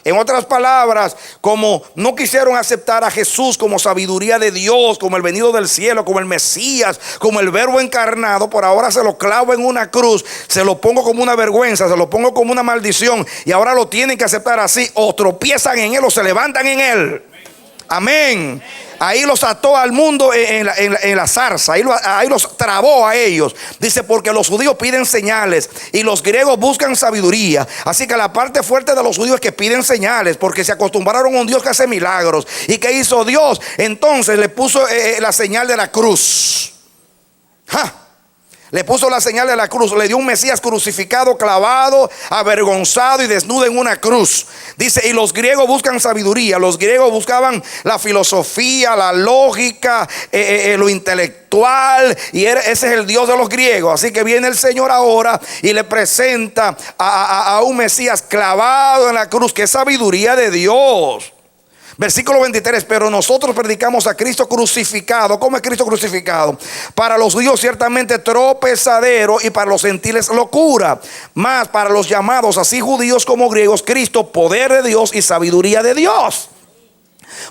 En otras palabras, como no quisieron aceptar a Jesús como sabiduría de Dios, como el venido del cielo, como el Mesías, como el Verbo encarnado, por ahora se lo clavo en una cruz, se lo pongo como una vergüenza, se lo pongo como una maldición, y ahora lo tienen que aceptar así, o tropiezan en él o se levantan en él. Amén. Ahí los ató al mundo en la zarza. Ahí los trabó a ellos. Dice, porque los judíos piden señales y los griegos buscan sabiduría. Así que la parte fuerte de los judíos es que piden señales, porque se acostumbraron a un Dios que hace milagros. ¿Y qué hizo Dios? Entonces le puso la señal de la cruz. ¡Ja! Le puso la señal de la cruz, le dio un Mesías crucificado, clavado, avergonzado y desnudo en una cruz. Dice, y los griegos buscan sabiduría. Los griegos buscaban la filosofía, la lógica, lo intelectual, y ese es el Dios de los griegos. Así que viene el Señor ahora y le presenta a un Mesías clavado en la cruz, que es sabiduría de Dios. Versículo 23, pero nosotros predicamos a Cristo crucificado. ¿Cómo es Cristo crucificado? Para los judíos ciertamente tropezadero y para los gentiles locura, mas para los llamados, así judíos como griegos, Cristo poder de Dios y sabiduría de Dios.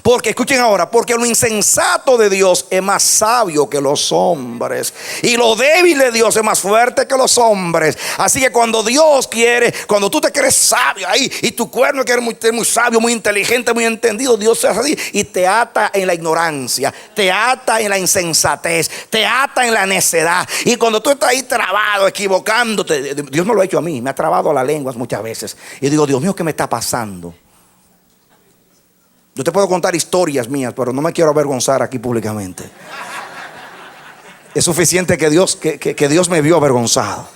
Porque escuchen ahora, porque lo insensato de Dios es más sabio que los hombres, y lo débil de Dios es más fuerte que los hombres. Así que cuando Dios quiere, cuando tú te crees sabio ahí, y tu cuerno quiere muy sabio, muy inteligente, muy entendido, Dios se hace así y te ata en la ignorancia, te ata en la insensatez, te ata en la necedad. Y cuando tú estás ahí trabado, equivocándote, Dios me lo ha hecho a mí, me ha trabado las lenguas muchas veces, y digo, Dios mío, ¿qué me está pasando? Yo te puedo contar historias mías, pero no me quiero avergonzar aquí públicamente. Es suficiente que Dios me vio avergonzado.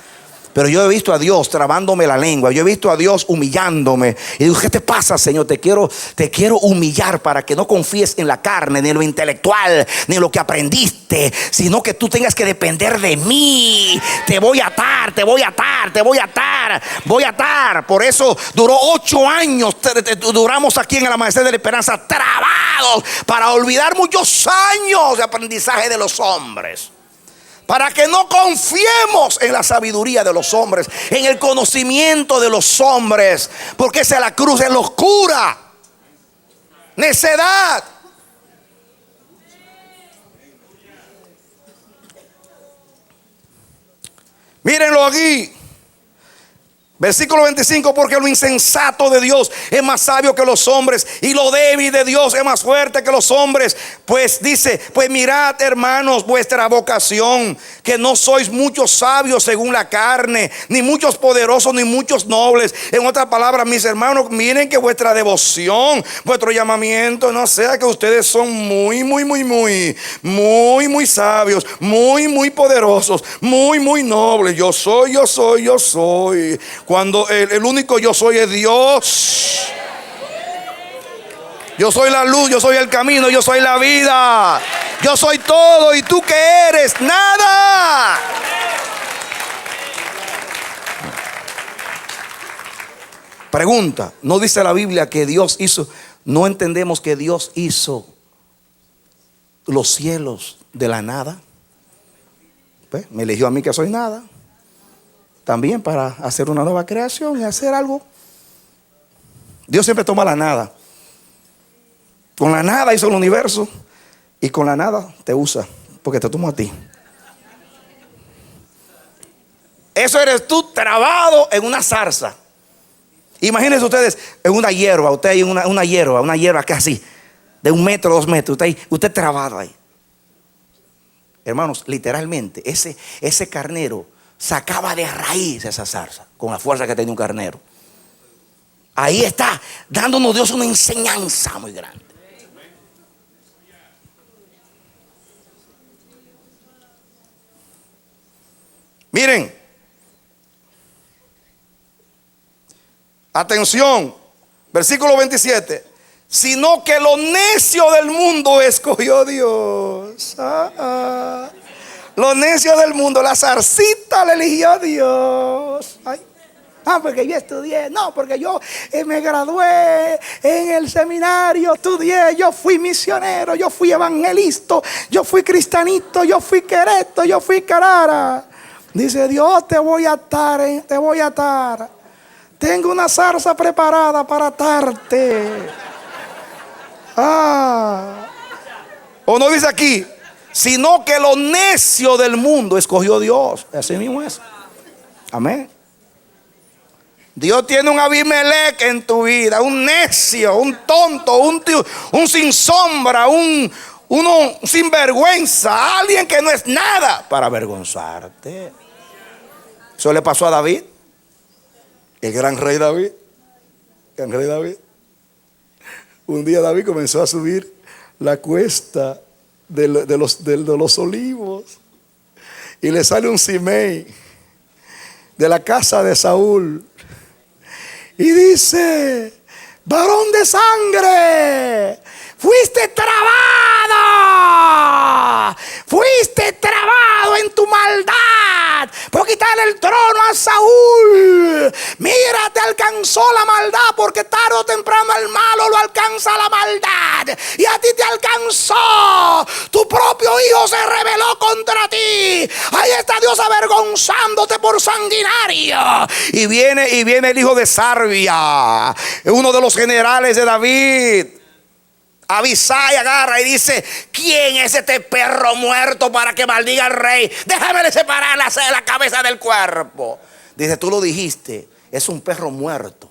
Pero yo he visto a Dios trabándome la lengua. Yo he visto a Dios humillándome. Y digo, ¿qué te pasa, Señor? Te quiero humillar para que no confíes en la carne, ni en lo intelectual, ni en lo que aprendiste, sino que tú tengas que depender de mí. Te voy a atar, te voy a atar, te voy a atar, voy a atar. Por eso duró 8 años. Duramos aquí en el Amanecer de la Esperanza trabados para olvidar muchos años de aprendizaje de los hombres. Para que no confiemos en la sabiduría de los hombres, en el conocimiento de los hombres, porque esa es la cruz, es locura, necedad. Mírenlo aquí. Versículo 25, porque lo insensato de Dios es más sabio que los hombres, y lo débil de Dios es más fuerte que los hombres. Pues dice, pues mirad, hermanos, vuestra vocación, que no sois muchos sabios según la carne, ni muchos poderosos, ni muchos nobles. En otras palabras, mis hermanos, miren que vuestra devoción, vuestro llamamiento, no sea que ustedes son muy sabios, muy poderosos, muy nobles. Yo soy. Cuando el único yo soy es Dios. Yo soy la luz, yo soy el camino, yo soy la vida. Yo soy todo, y tú, ¿qué eres? Nada. Pregunta, ¿no dice la Biblia que Dios hizo? ¿No entendemos que Dios hizo los cielos de la nada? Pues me eligió a mí, que soy nada, también para hacer una nueva creación y hacer algo. Dios siempre toma la nada. Con la nada hizo el universo, y con la nada te usa, porque te tomó a ti. Eso eres tú, trabado en una zarza. Imagínense ustedes en una hierba, usted ahí en una hierba casi de 1 metro, 2 metros, usted trabado ahí. Hermanos, literalmente ese carnero sacaba de raíz esa zarza con la fuerza que tenía un carnero. Ahí está dándonos Dios una enseñanza muy grande. Miren, atención, versículo 27. Sino que lo necio del mundo escogió Dios. Lo necio del mundo, la zarcita le eligió Dios. Ay. Porque yo estudié. No, porque yo me gradué en el seminario, estudié, yo fui misionero, yo fui evangelista, yo fui cristianito, yo fui quereto, yo fui carara. Dice Dios, te voy a atar, te voy a atar. Tengo una zarza preparada para atarte. O no dice aquí, sino que lo necio del mundo escogió Dios. Así mismo es. Amén. Dios tiene un Abimelech en tu vida, un necio, un tonto, un sin sombra, uno sin vergüenza, alguien que no es nada para avergonzarte. Eso le pasó a David, el gran rey David. El rey David. Un día David comenzó a subir la cuesta de los olivos y le sale un Simei de la casa de Saúl. Y dice: varón de sangre, fuiste trabado en tu maldad por quitarle el trono a Saúl. Mira, te alcanzó la maldad, porque tarde o temprano al malo lo alcanza la maldad, y a ti te alcanzó. Tu propio hijo se rebeló contra ti. Ahí está Dios avergonzándote por sanguinario. Y viene el hijo de Sarbia, uno de los generales de David. Abisai agarra y dice: ¿quién es este perro muerto para que maldiga al rey? Déjame separar la cabeza del cuerpo. Dice: tú lo dijiste, es un perro muerto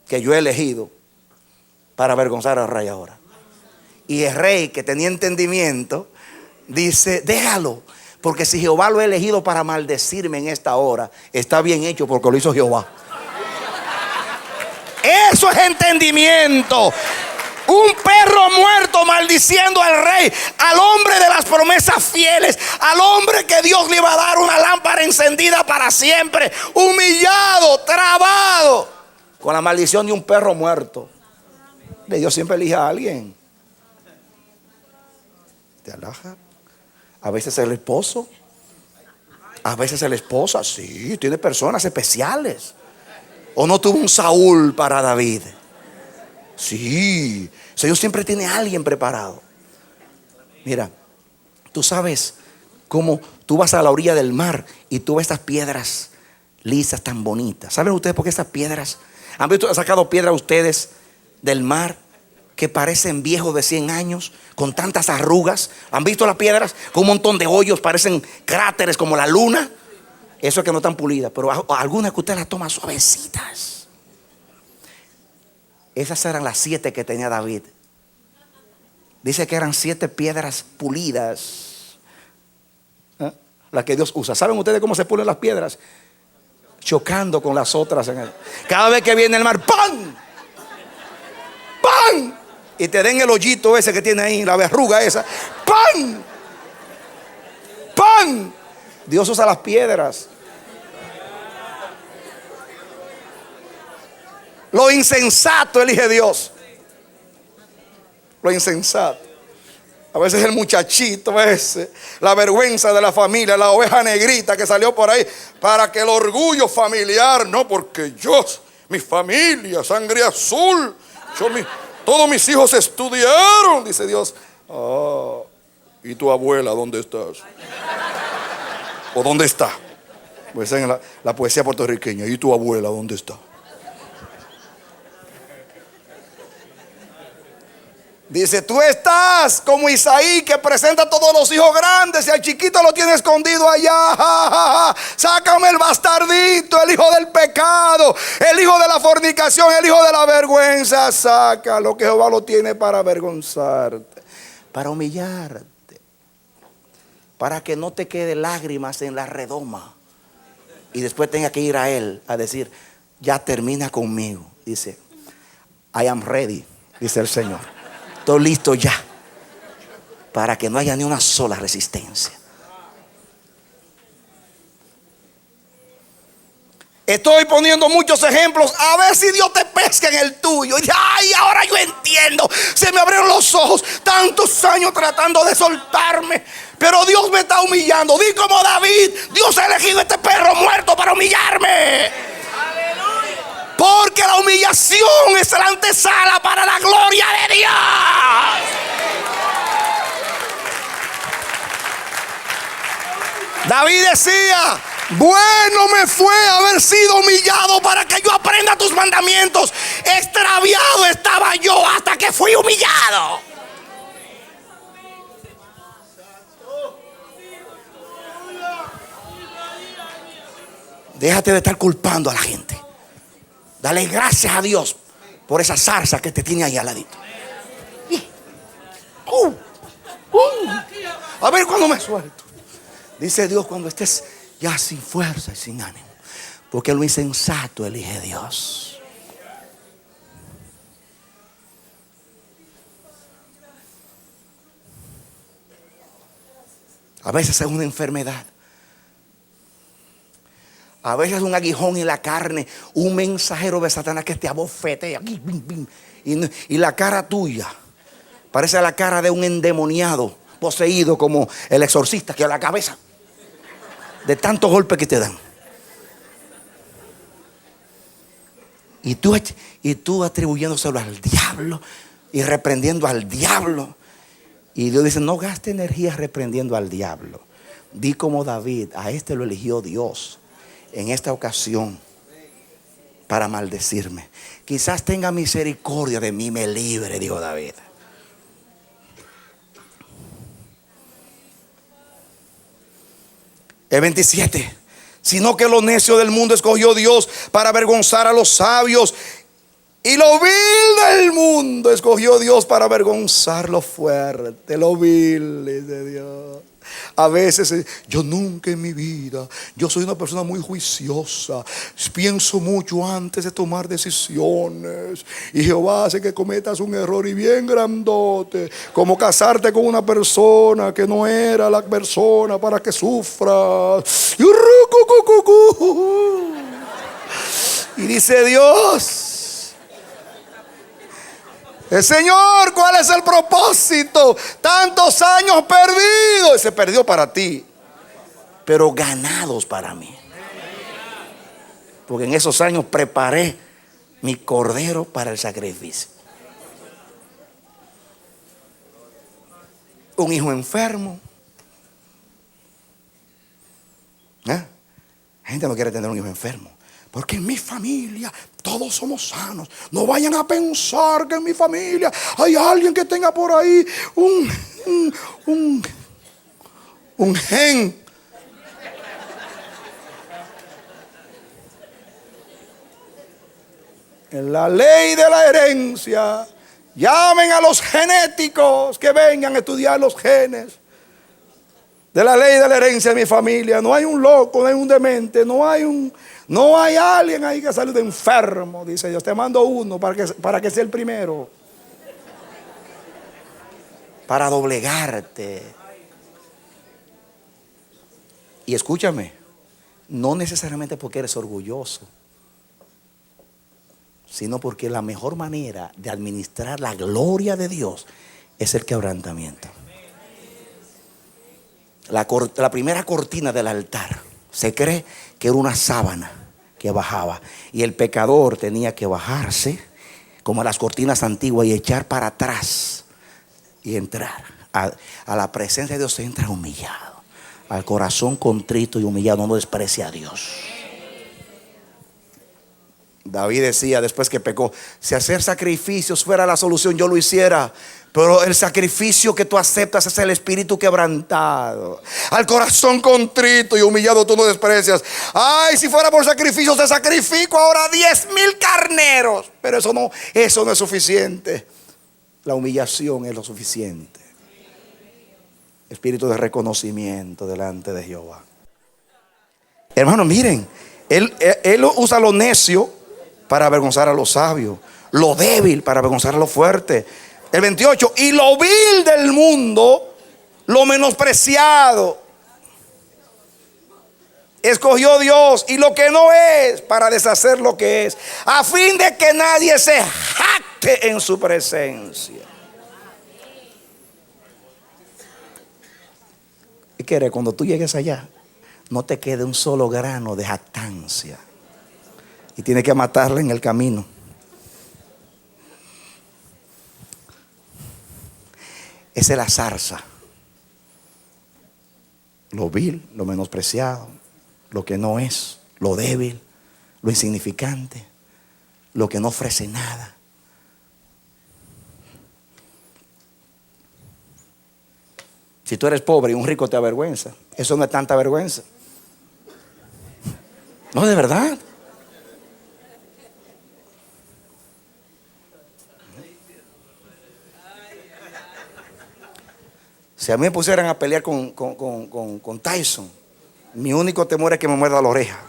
que yo he elegido para avergonzar al rey ahora. Y el rey, que tenía entendimiento, dice: déjalo, porque si Jehová lo ha elegido para maldecirme en esta hora, está bien hecho, porque lo hizo Jehová. Eso es entendimiento. Un perro muerto maldiciendo al rey, al hombre de las promesas fieles, al hombre que Dios le iba a dar una lámpara encendida para siempre, humillado, trabado, con la maldición de un perro muerto. Dios siempre elige a alguien. ¿Te alaja? A veces el esposo, a veces la esposa. Sí, tiene personas especiales. ¿O no tuvo un Saúl para David? Sí, Dios siempre tiene a alguien preparado. Mira, tú sabes cómo tú vas a la orilla del mar y tú ves estas piedras lisas tan bonitas. ¿Saben ustedes por qué estas piedras? ¿Han sacado piedras ustedes del mar que parecen viejos de 100 años, con tantas arrugas? ¿Han visto las piedras con un montón de hoyos, parecen cráteres como la luna? Eso es que no están pulidas, pero algunas que usted las toma suavecitas. Esas eran las 7 que tenía David. Dice que eran 7 piedras pulidas, las que Dios usa. ¿Saben ustedes cómo se pulen las piedras? Chocando con las otras. Cada vez que viene el mar, ¡pam! ¡pam! Y te den el hoyito ese que tiene ahí, la verruga esa, ¡pam! ¡pam! Dios usa las piedras. Lo insensato elige Dios. Lo insensato. A veces el muchachito ese, la vergüenza de la familia, la oveja negrita que salió por ahí, para que el orgullo familiar, no, porque yo, mi familia, sangre azul, todos mis hijos estudiaron, dice Dios. ¿Y tu abuela dónde estás? ¿O dónde está? Pues en la poesía puertorriqueña. ¿Y tu abuela dónde está? Dice: tú estás como Isaí, que presenta a todos los hijos grandes y al chiquito lo tiene escondido allá. Sácame el bastardito, el hijo del pecado, el hijo de la fornicación, el hijo de la vergüenza. Sácalo, que Jehová lo tiene para avergonzarte, para humillarte, para que no te quede lágrimas en la redoma y después tenga que ir a Él a decir: ya termina conmigo. Dice: I am ready, dice el Señor. Estoy listo ya, para que no haya ni una sola resistencia. Estoy poniendo muchos ejemplos a ver si Dios te pesca en el tuyo. Y ay, ahora yo entiendo. Se me abrieron los ojos. Tantos años tratando de soltarme, pero Dios me está humillando. Di como David: Dios ha elegido este perro muerto para humillarme. Porque la humillación es la antesala para la gloria de Dios. David decía: bueno me fue haber sido humillado para que yo aprenda tus mandamientos. Extraviado estaba yo hasta que fui humillado. Déjate de estar culpando a la gente. Dale gracias a Dios por esa zarza que te tiene ahí al ladito. A ver cuándo me suelto. Dice Dios: cuando estés ya sin fuerza y sin ánimo, porque lo insensato elige Dios. A veces es una enfermedad, a veces un aguijón en la carne, un mensajero de Satanás que te abofetea y la cara tuya parece la cara de un endemoniado poseído, como el exorcista, que a la cabeza de tantos golpes que te dan. Y tú atribuyéndoselo al diablo y reprendiendo al diablo. Y Dios dice: no gaste energía reprendiendo al diablo. Di como David: a este lo eligió Dios en esta ocasión para maldecirme. Quizás tenga misericordia de mí, me libre, dijo David. El 27. Sino que lo necio del mundo escogió Dios para avergonzar a los sabios, y lo vil del mundo escogió Dios para avergonzar lo fuerte. Lo vil de Dios. A veces yo nunca en mi vida, yo soy una persona muy juiciosa, pienso mucho antes de tomar decisiones, y Jehová hace que cometas un error y bien grandote, como casarte con una persona que no era la persona para que sufras. Y dice Dios: Señor, ¿cuál es el propósito? Tantos años perdidos. Y se perdió para ti, pero ganados para mí. Porque en esos años preparé mi cordero para el sacrificio. Un hijo enfermo. La gente no quiere tener un hijo enfermo. Porque en mi familia todos somos sanos. No vayan a pensar que en mi familia hay alguien que tenga por ahí un gen. En la ley de la herencia, llamen a los genéticos que vengan a estudiar los genes de la ley de la herencia de mi familia. No hay un loco, no hay un demente, no hay alguien ahí que salió de enfermo. Dice Dios: te mando uno para que sea el primero, para doblegarte. Y escúchame, no necesariamente porque eres orgulloso, sino porque la mejor manera de administrar la gloria de Dios es el quebrantamiento. La primera cortina del altar se cree que era una sábana que bajaba, y el pecador tenía que bajarse como las cortinas antiguas y echar para atrás y entrar a la presencia de Dios. Se entra humillado, al corazón contrito y humillado no desprecia a Dios. David decía después que pecó: si hacer sacrificios fuera la solución, yo lo hiciera, pero el sacrificio que tú aceptas es el espíritu quebrantado. Al corazón contrito y humillado tú no desprecias. Ay, si fuera por sacrificios, te sacrifico ahora 10,000 carneros. Pero eso no es suficiente. La humillación es lo suficiente. Espíritu de reconocimiento delante de Jehová. Hermanos, miren, él usa lo necio para avergonzar a los sabios, lo débil para avergonzar a lo fuerte. El 28, y lo vil del mundo, lo menospreciado. escogió Dios y lo que no es para deshacer lo que es, a fin de que nadie se jacte en su presencia. ¿Qué quiere? Cuando tú llegues allá, no te quede un solo grano de jactancia y tienes que matarla en el camino. Esa es la zarza. Lo vil, lo menospreciado, lo que no es, lo débil, lo insignificante, lo que no ofrece nada. Si tú eres pobre y un rico te avergüenza, eso no es tanta vergüenza. No, de verdad. Si a mí me pusieran a pelear con Tyson, mi único temor es que me muerda la oreja.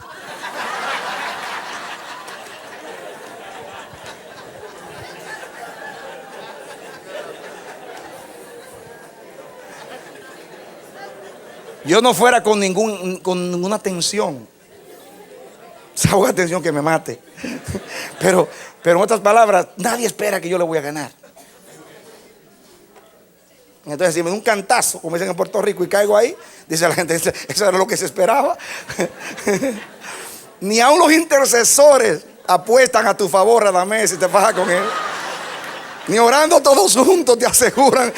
Yo no fuera con ninguna tensión. Esa buena tensión que me mate. Pero en otras palabras, nadie espera que yo le voy a ganar. Entonces, si me da un cantazo, como dicen en Puerto Rico, y caigo ahí, dice la gente, eso era lo que se esperaba. Ni aun los intercesores apuestan a tu favor, Radamés, si te pasa con él. Ni orando todos juntos te aseguran.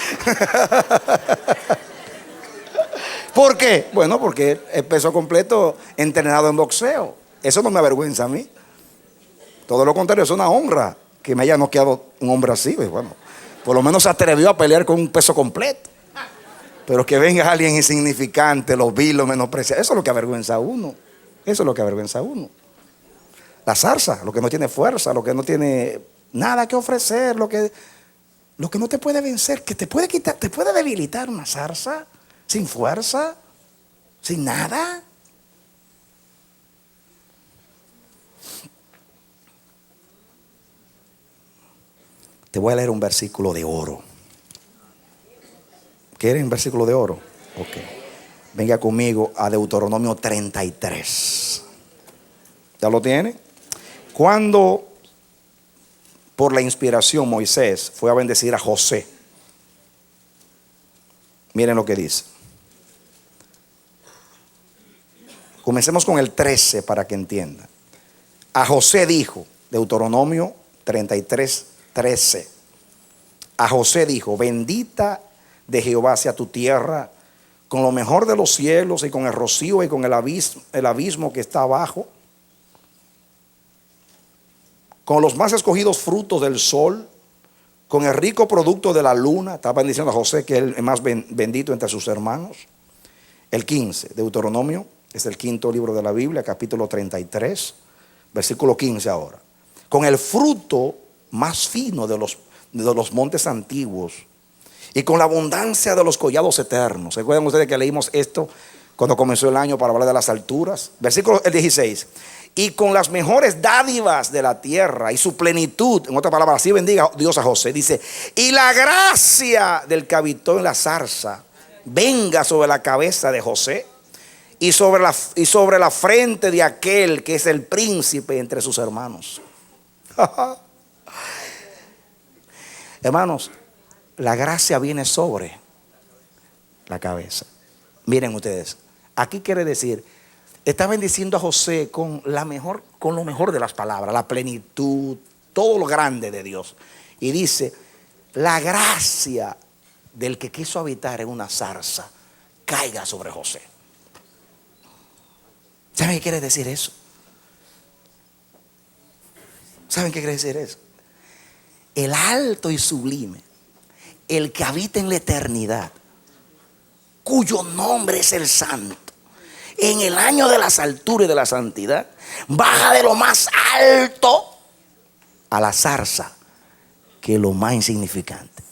¿Por qué? Bueno, porque el peso completo entrenado en boxeo. Eso no me avergüenza a mí. Todo lo contrario, es una honra que me haya noqueado un hombre así. Bueno, por lo menos se atrevió a pelear con un peso completo. Pero que venga alguien insignificante, lo vil, lo menosprecia, eso es lo que avergüenza a uno. Eso es lo que avergüenza a uno. La zarza, lo que no tiene fuerza, lo que no tiene nada que ofrecer, lo que no te puede vencer, que te puede quitar, te puede debilitar una zarza sin fuerza, sin nada. Te voy a leer un versículo de oro. ¿Quieren un versículo de oro? Ok. Venga conmigo a Deuteronomio 33. ¿Ya lo tiene? Cuando por la inspiración Moisés fue a bendecir a José, miren lo que dice. Comencemos con el 13 para que entiendan. A José dijo, Deuteronomio 33, 13. A José dijo: bendita de Jehová sea tu tierra, con lo mejor de los cielos y con el rocío y con el abismo que está abajo, con los más escogidos frutos del sol, con el rico producto de la luna. Está bendiciendo a José, que es el más bendito entre sus hermanos. El 15, Deuteronomio, es el quinto libro de la Biblia, capítulo 33, versículo 15 ahora. Con el fruto más fino de los montes antiguos y con la abundancia de los collados eternos. ¿Se acuerdan ustedes que leímos esto cuando comenzó el año para hablar de las alturas? Versículo 16. Y con las mejores dádivas de la tierra y su plenitud. En otras palabras, así bendiga Dios a José. Dice: y la gracia del que habitó en la zarza venga sobre la cabeza de José y sobre la frente de aquel que es el príncipe entre sus hermanos. Hermanos, la gracia viene sobre la cabeza. Miren ustedes, aquí quiere decir, está bendiciendo a José con lo mejor de las palabras, la plenitud, todo lo grande de Dios. Y dice: la gracia del que quiso habitar en una zarza caiga sobre José. ¿Saben qué quiere decir eso? ¿Saben qué quiere decir eso? El alto y sublime, el que habita en la eternidad, cuyo nombre es el Santo, en el año de las alturas y de la santidad, baja de lo más alto a la zarza, que es lo más insignificante.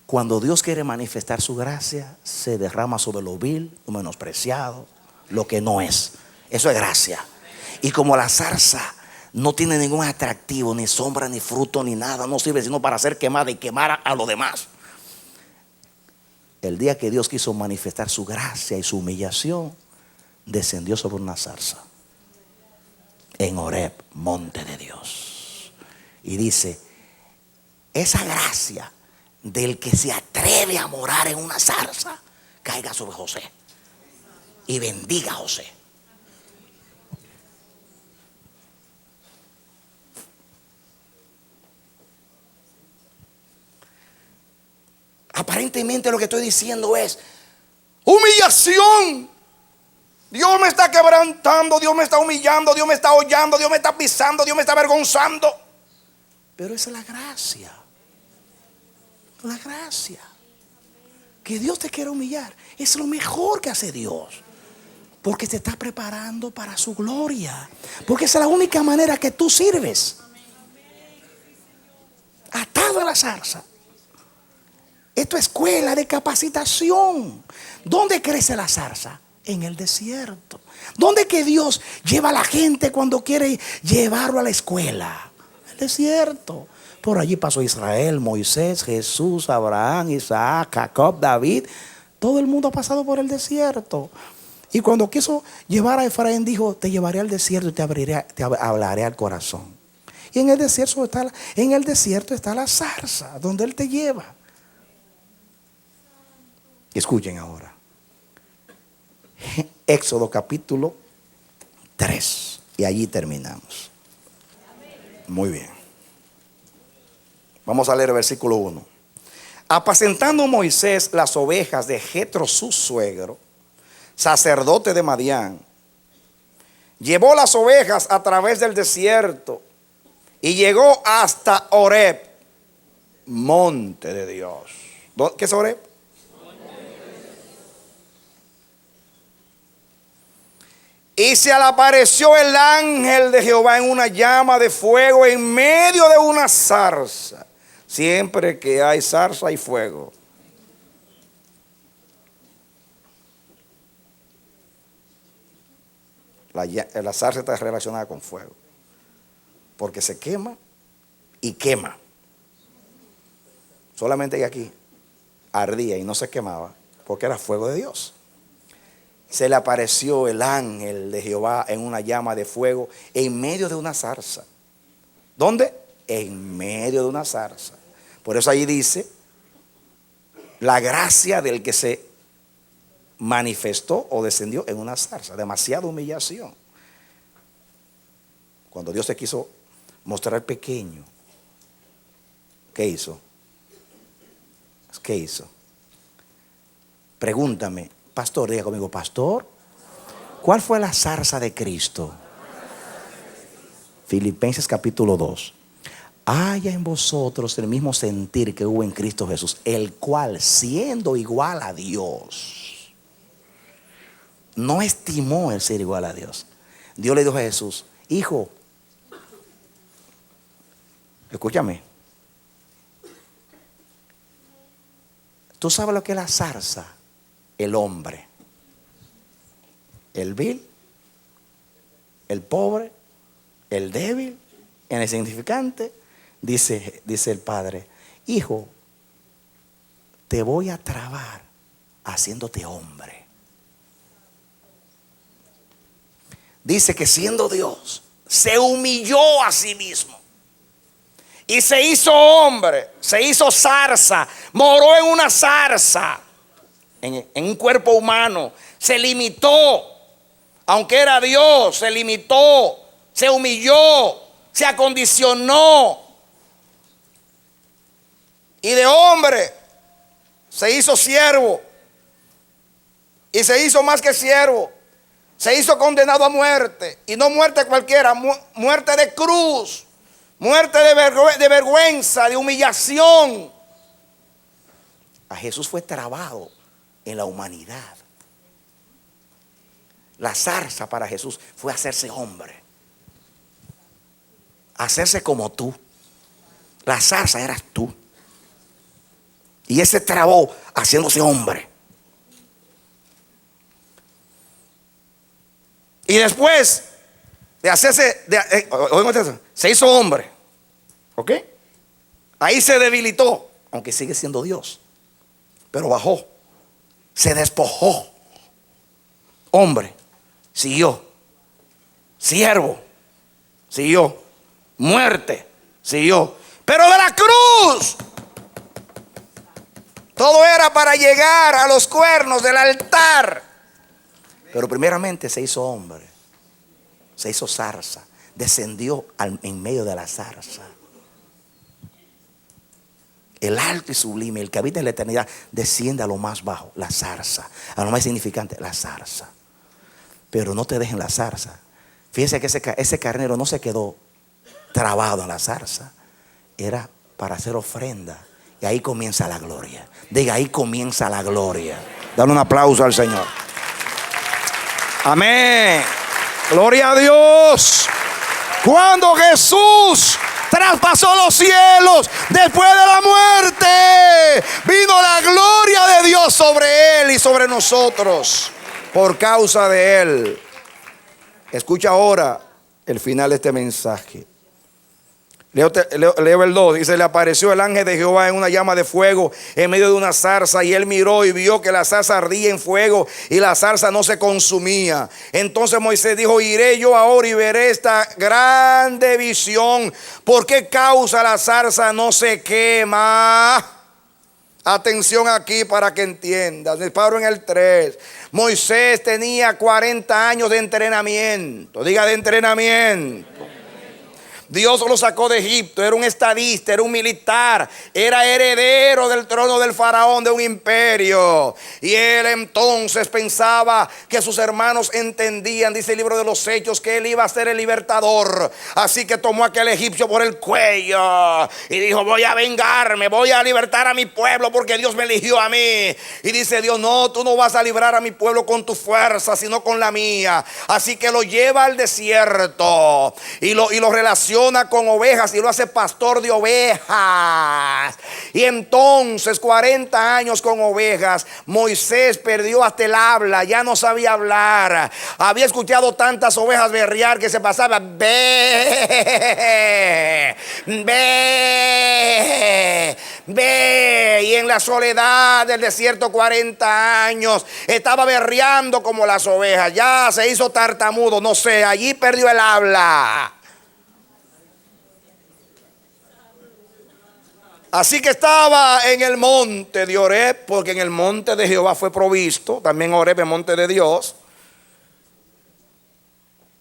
Cuando Dios quiere manifestar su gracia, se derrama sobre lo vil, lo menospreciado, lo que no es. Eso es gracia. Y como la zarza no tiene ningún atractivo, ni sombra, ni fruto, ni nada, no sirve sino para ser quemada y quemar a los demás. El día que Dios quiso manifestar su gracia y su humillación, descendió sobre una zarza en Horeb, monte de Dios. Y dice, esa gracia del que se atreve a morar en una zarza, caiga sobre José y bendiga a José. Aparentemente lo que estoy diciendo es humillación. Dios me está quebrantando, Dios me está humillando, Dios me está hollando, Dios me está pisando, Dios me está avergonzando. Pero esa es la gracia. La gracia. Que Dios te quiere humillar es lo mejor que hace Dios. Porque te está preparando para su gloria. Porque esa es la única manera que tú sirves. Atado a la zarza. Esto es escuela de capacitación. ¿Dónde crece la zarza? En el desierto. ¿Dónde que Dios lleva a la gente cuando quiere llevarlo a la escuela? El desierto. Por allí pasó Israel, Moisés, Jesús, Abraham, Isaac, Jacob, David. Todo el mundo ha pasado por el desierto. Y cuando quiso llevar a Efraín, dijo, te llevaré al desierto y te hablaré al corazón. Y en el desierto está la zarza, donde Él te lleva. Escuchen ahora. Éxodo capítulo 3. Y allí terminamos. Muy bien. Vamos a leer el versículo 1. Apacentando Moisés las ovejas de Jetro su suegro, sacerdote de Madián, llevó las ovejas a través del desierto y llegó hasta Horeb, monte de Dios. ¿Qué es Horeb? Y se le apareció el ángel de Jehová en una llama de fuego en medio de una zarza. Siempre que hay zarza hay fuego. La zarza está relacionada con fuego. Porque se quema y quema. Solamente aquí ardía y no se quemaba porque era fuego de Dios. Se le apareció el ángel de Jehová en una llama de fuego en medio de una zarza. ¿Dónde? En medio de una zarza. Por eso ahí dice, la gracia del que se manifestó o descendió en una zarza. Demasiada humillación. Cuando Dios se quiso mostrar pequeño, ¿qué hizo? ¿Qué hizo? Pregúntame. Pastor, diga conmigo, pastor, ¿cuál fue la zarza de Cristo? Filipenses capítulo 2. Haya en vosotros el mismo sentir que hubo en Cristo Jesús, el cual, siendo igual a Dios, no estimó el ser igual a Dios. Dios le dijo a Jesús, hijo, escúchame, ¿tú sabes lo que es la zarza? El hombre, el vil, el pobre, el débil, el insignificante. Dice el padre, hijo, te voy a trabar haciéndote hombre. Dice que siendo Dios, se humilló a sí mismo. Y se hizo hombre, se hizo zarza, moró en una zarza. En un cuerpo humano, se limitó, aunque era Dios, se limitó, se humilló, se acondicionó. Y de hombre se hizo siervo. Y se hizo más que siervo. Se hizo condenado a muerte. Y no muerte cualquiera, muerte de cruz, muerte de vergüenza, de humillación. A Jesús fue trabado en la humanidad. La zarza para Jesús fue hacerse hombre, hacerse como tú. La zarza eras tú. Y ese trabó haciéndose hombre. Y después de hacerse, se hizo hombre. ¿Ok? Ahí se debilitó, aunque sigue siendo Dios. Pero bajó Se despojó. Hombre, siguió. Siervo, siguió. Muerte, siguió. Pero de la cruz, todo era para llegar a los cuernos del altar. Pero primeramente se hizo hombre. Se hizo zarza. Descendió en medio de la zarza. El alto y sublime, el que habita en la eternidad, desciende a lo más bajo, la zarza. A lo más insignificante, la zarza. Pero no te dejen la zarza. Fíjense que ese carnero no se quedó trabado en la zarza. Era para hacer ofrenda. Y ahí comienza la gloria. Diga, ahí comienza la gloria. Dale un aplauso al Señor. Amén. Gloria a Dios. Cuando Jesús traspasó los cielos, después de la muerte, vino la gloria de Dios sobre él y sobre nosotros por causa de él. Escucha ahora el final de este mensaje. Leo el 2. Dice: le apareció el ángel de Jehová en una llama de fuego en medio de una zarza, y él miró y vio que la zarza ardía en fuego y la zarza no se consumía. Entonces Moisés dijo: iré yo ahora y veré esta grande visión. ¿Por qué causa la zarza no se quema? Atención aquí para que entiendas. Me paro en el 3. Moisés tenía 40 años de entrenamiento. Diga, de entrenamiento. Dios lo sacó de Egipto, era un estadista, era un militar, era heredero del trono del faraón de un imperio. Y él entonces pensaba que sus hermanos entendían, dice el libro de los Hechos, que él iba a ser el libertador. Así que tomó a aquel egipcio por el cuello y dijo: voy a vengarme, voy a libertar a mi pueblo porque Dios me eligió a mí. Y dice Dios: no, tú no vas a librar a mi pueblo con tu fuerza, sino con la mía. Así que lo lleva al desierto y lo relaciona con ovejas y lo hace pastor de ovejas. Y entonces 40 años con ovejas, Moisés perdió hasta el habla, ya no sabía hablar. Había escuchado tantas ovejas berrear que se pasaba ve, ve, ve. Y en la soledad del desierto 40 años estaba berreando como las ovejas. Ya se hizo tartamudo, no sé, allí perdió el habla. Así que estaba en el monte de Horeb, porque en el monte de Jehová fue provisto. También Horeb es el monte de Dios.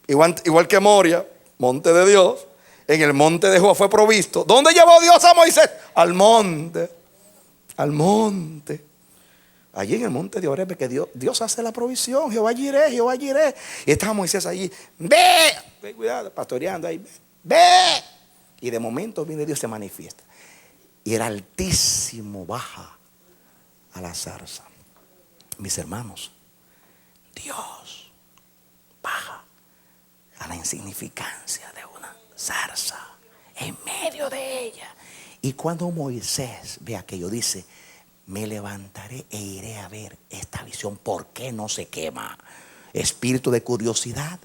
Igual que Moria, monte de Dios. En el monte de Jehová fue provisto. ¿Dónde llevó Dios a Moisés? Al monte. Al monte. Allí en el monte de Horeb, que Dios hace la provisión. Jehová Jireh, Jehová Jireh. Y estaba Moisés allí. Ve, cuidado, pastoreando ahí. Ve. Y de momento viene Dios, se manifiesta. Y el Altísimo baja a la zarza. Mis hermanos, Dios baja a la insignificancia de una zarza en medio de ella. Y cuando Moisés ve aquello, dice: me levantaré e iré a ver esta visión. ¿Por qué no se quema? Espíritu de curiosidad,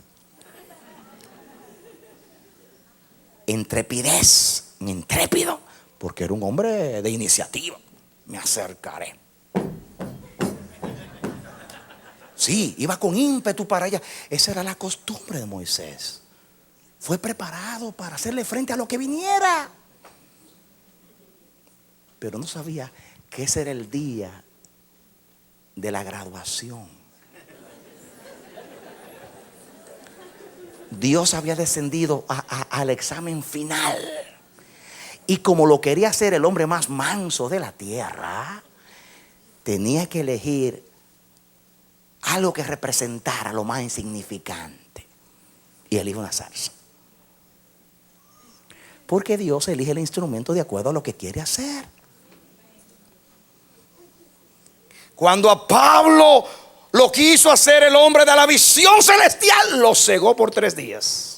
intrepidez, intrépido, porque era un hombre de iniciativa. Me acercaré. Sí, iba con ímpetu para allá. Esa era la costumbre de Moisés. Fue preparado para hacerle frente a lo que viniera. Pero no sabía que ese era el día de la graduación. Dios había descendido al examen final. Y como lo quería ser el hombre más manso de la tierra, tenía que elegir algo que representara lo más insignificante. Y eligió una zarza. Porque Dios elige el instrumento de acuerdo a lo que quiere hacer. Cuando a Pablo lo quiso hacer el hombre de la visión celestial, lo cegó por 3 días.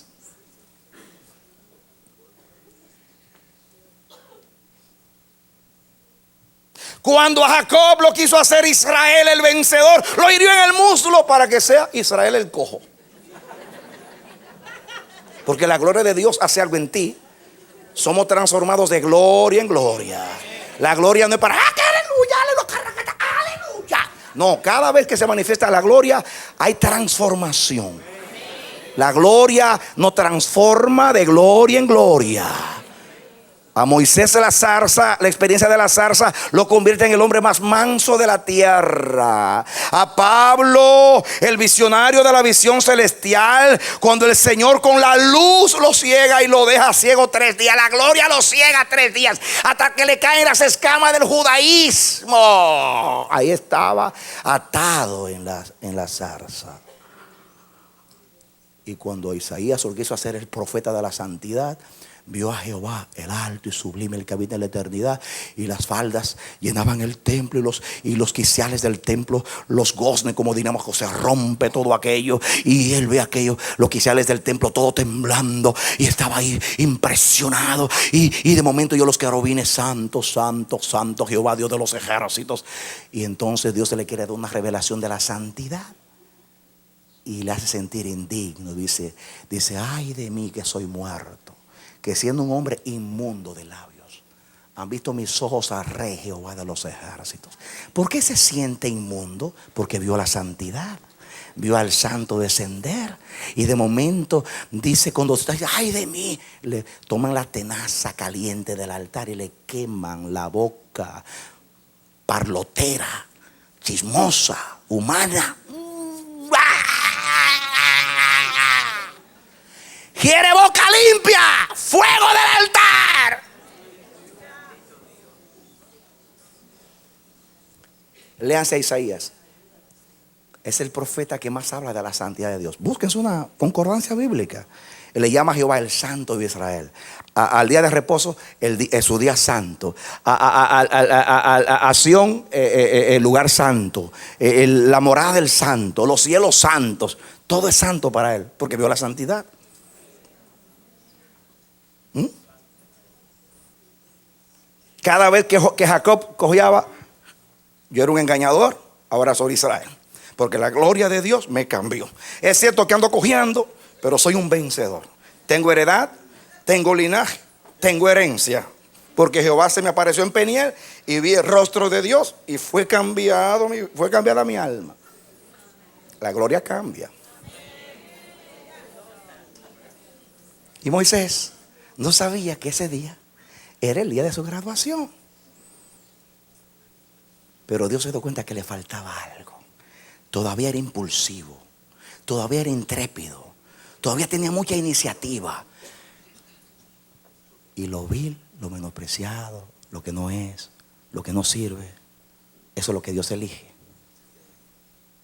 Cuando a Jacob lo quiso hacer Israel el vencedor, lo hirió en el muslo para que sea Israel el cojo. Porque la gloria de Dios hace algo en ti. Somos transformados de gloria en gloria. La gloria no es para aleluya, aleluya. No, cada vez que se manifiesta la gloria hay transformación. La gloria nos transforma de gloria en gloria. A Moisés la zarza, la experiencia de la zarza lo convierte en el hombre más manso de la tierra. A Pablo, el visionario de la visión celestial, cuando el Señor con la luz lo ciega y lo deja ciego 3 días. La gloria lo ciega 3 días hasta que le caen las escamas del judaísmo. Ahí estaba atado en la zarza. Y cuando Isaías lo quiso hacer el profeta de la santidad, vio a Jehová, el alto y sublime, el que habita en la eternidad, y las faldas llenaban el templo, y los quiciales del templo, los goznes, como diríamos, se rompe todo aquello, y él ve aquello, los quiciales del templo todo temblando, y estaba ahí impresionado, y de momento yo los querubines, santo, santo, santo Jehová, Dios de los ejércitos. Y entonces Dios se le quiere dar una revelación de la santidad y le hace sentir indigno. Dice, ay de mí que soy muerto, que siendo un hombre inmundo de labios, han visto mis ojos al Rey Jehová de los ejércitos. ¿Por qué se siente inmundo? Porque vio la santidad, vio al santo descender. Y de momento dice, cuando está, ay de mí, le toman la tenaza caliente del altar y le queman la boca, parlotera, chismosa, humana. Quiere boca limpia, fuego del altar. Léanse a Isaías. Es el profeta que más habla de la santidad de Dios. Búsquense una concordancia bíblica. Él le llama a Jehová el santo de Israel. Al día de reposo, su día santo. A Sión, el lugar santo. La morada del santo. Los cielos santos. Todo es santo para él, porque vio la santidad. Cada vez que Jacob cojeaba, yo era un engañador, ahora soy Israel, porque la gloria de Dios me cambió. Es cierto que ando cojeando, pero soy un vencedor. Tengo heredad, tengo linaje, tengo herencia, porque Jehová se me apareció en Peniel y vi el rostro de Dios y fue cambiada mi alma. La gloria cambia. Y Moisés no sabía que ese día era el día de su graduación. Pero Dios se dio cuenta que le faltaba algo. Todavía era impulsivo, todavía era intrépido, todavía tenía mucha iniciativa. Y lo vil, lo menospreciado, lo que no es, lo que no sirve, eso es lo que Dios elige.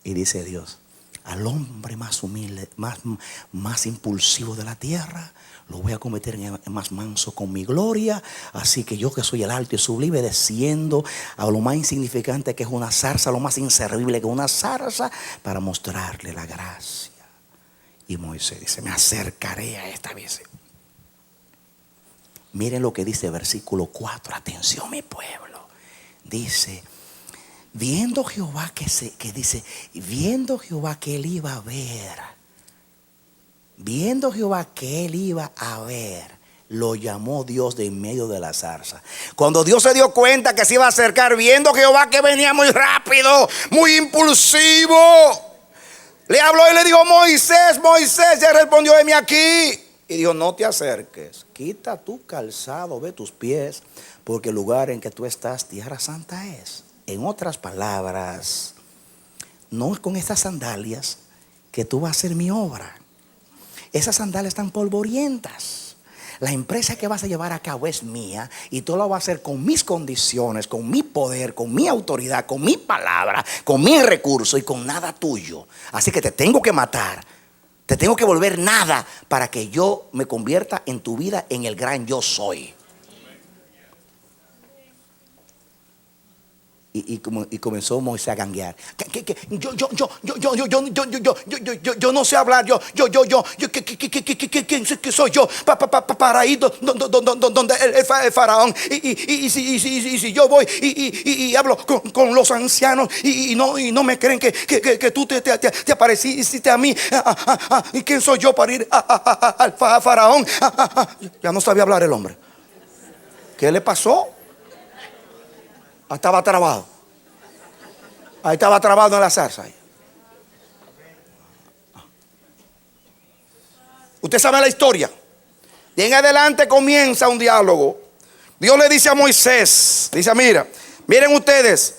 Y dice Dios, al hombre más humilde, más impulsivo de la tierra, lo voy a convertir en más manso con mi gloria. Así que yo, que soy el alto y sublime, desciendo a lo más insignificante que es una zarza, lo más inservible que una zarza, para mostrarle la gracia. Y Moisés dice, me acercaré a esta vez. Miren lo que dice versículo 4. Atención, mi pueblo. Dice, viendo Jehová viendo Jehová que él iba a ver. Viendo Jehová que él iba a ver, lo llamó Dios de en medio de la zarza. Cuando Dios se dio cuenta que se iba a acercar, viendo Jehová que venía muy rápido, muy impulsivo, le habló y le dijo, Moisés, Moisés, ya respondió, heme aquí. Y dijo, no te acerques, quita tu calzado de tus pies, porque el lugar en que tú estás, tierra santa es. En otras palabras, no es con estas sandalias que tú vas a hacer mi obra. Esas sandalias están polvorientas. La empresa que vas a llevar a cabo es mía, y tú lo vas a hacer con mis condiciones, con mi poder, con mi autoridad, con mi palabra, con mi recurso y con nada tuyo. Así que te tengo que matar, te tengo que volver nada para que yo me convierta en tu vida en el gran yo soy. Y comenzó Moisés a ganguear. Yo no sé hablar. ¿Qué soy yo para ir donde el faraón? Y si yo voy y hablo con los ancianos y no me creen que tú te apareciste a mí. ¿Y quién soy yo para ir al faraón? Ya no sabía hablar el hombre. ¿Qué le pasó? Estaba trabado. Ahí estaba trabado en la zarza. Usted sabe la historia. Y en adelante comienza un diálogo. Dios le dice a Moisés, dice, miren ustedes,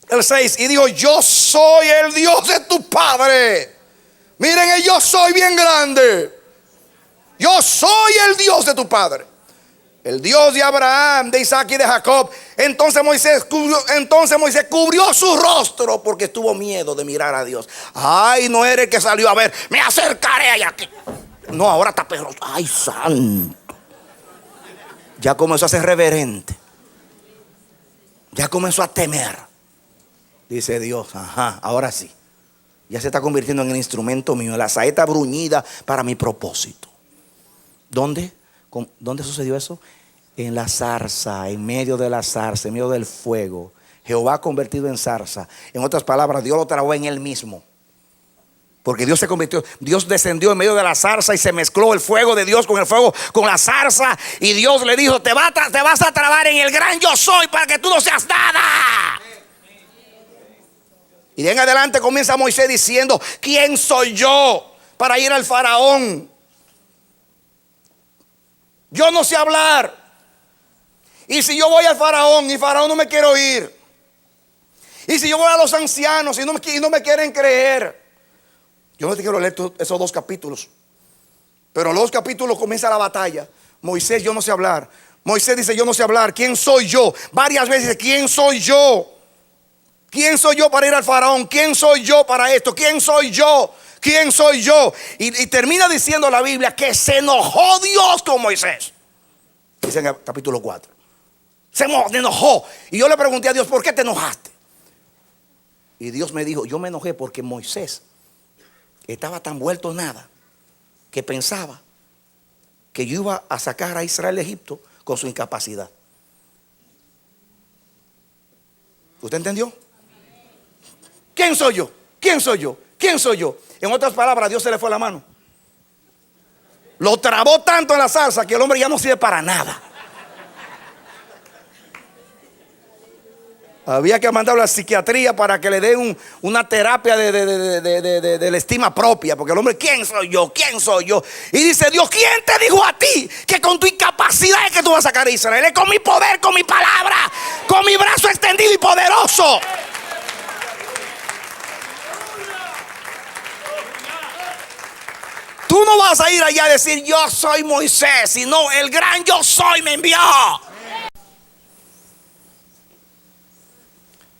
el 6, y dijo, yo soy el Dios de tu padre. Miren el yo soy bien grande. Yo soy el Dios de tu padre, el Dios de Abraham, de Isaac y de Jacob. Entonces Moisés cubrió su rostro porque tuvo miedo de mirar a Dios. Ay, no eres el que salió a ver, me acercaré allá. No, ahora está perro. Ay, santo. Ya comenzó a ser reverente. Ya comenzó a temer. Dice Dios, ajá, ahora sí. Ya se está convirtiendo en el instrumento mío, la saeta bruñida para mi propósito. ¿Dónde sucedió eso? En la zarza, en medio de la zarza, en medio del fuego. Jehová convertido en zarza. En otras palabras, Dios lo trabajó en él mismo. Porque Dios se convirtió, Dios descendió en medio de la zarza y se mezcló el fuego de Dios con el fuego, con la zarza. Y Dios le dijo, te vas a trabar en el gran yo soy para que tú no seas nada. Y de en adelante comienza Moisés diciendo, ¿quién soy yo para ir al faraón? Yo no sé hablar. Y si yo voy al faraón y faraón no me quiere oír. Y si yo voy a los ancianos y no me quieren creer. Yo no te quiero leer esos 2 capítulos. Pero en los 2 capítulos comienza la batalla. Moisés, yo no sé hablar. Moisés dice, yo no sé hablar. ¿Quién soy yo? Varias veces dice, ¿quién soy yo? ¿Quién soy yo para ir al faraón? ¿Quién soy yo para esto? ¿Quién soy yo? ¿Quién soy yo? Y termina diciendo la Biblia que se enojó Dios con Moisés. Dice en el capítulo 4. Se enojó. Y yo le pregunté a Dios, ¿por qué te enojaste? Y Dios me dijo, yo me enojé porque Moisés estaba tan vuelto nada que pensaba que yo iba a sacar a Israel de Egipto con su incapacidad. ¿Usted entendió? ¿Quién soy yo? ¿Quién soy yo? ¿Quién soy yo? En otras palabras, Dios se le fue la mano. Lo trabó tanto en la salsa que el hombre ya no sirve para nada. Había que mandarlo a la psiquiatría para que le den una terapia de la estima propia. Porque el hombre, ¿quién soy yo? ¿Quién soy yo? Y dice Dios, ¿quién te dijo a ti que con tu incapacidad es que tú vas a sacar a Israel? Es con mi poder, con mi palabra, con mi brazo extendido y poderoso. Tú no vas a ir allá a decir, yo soy Moisés, sino el gran yo soy me envió.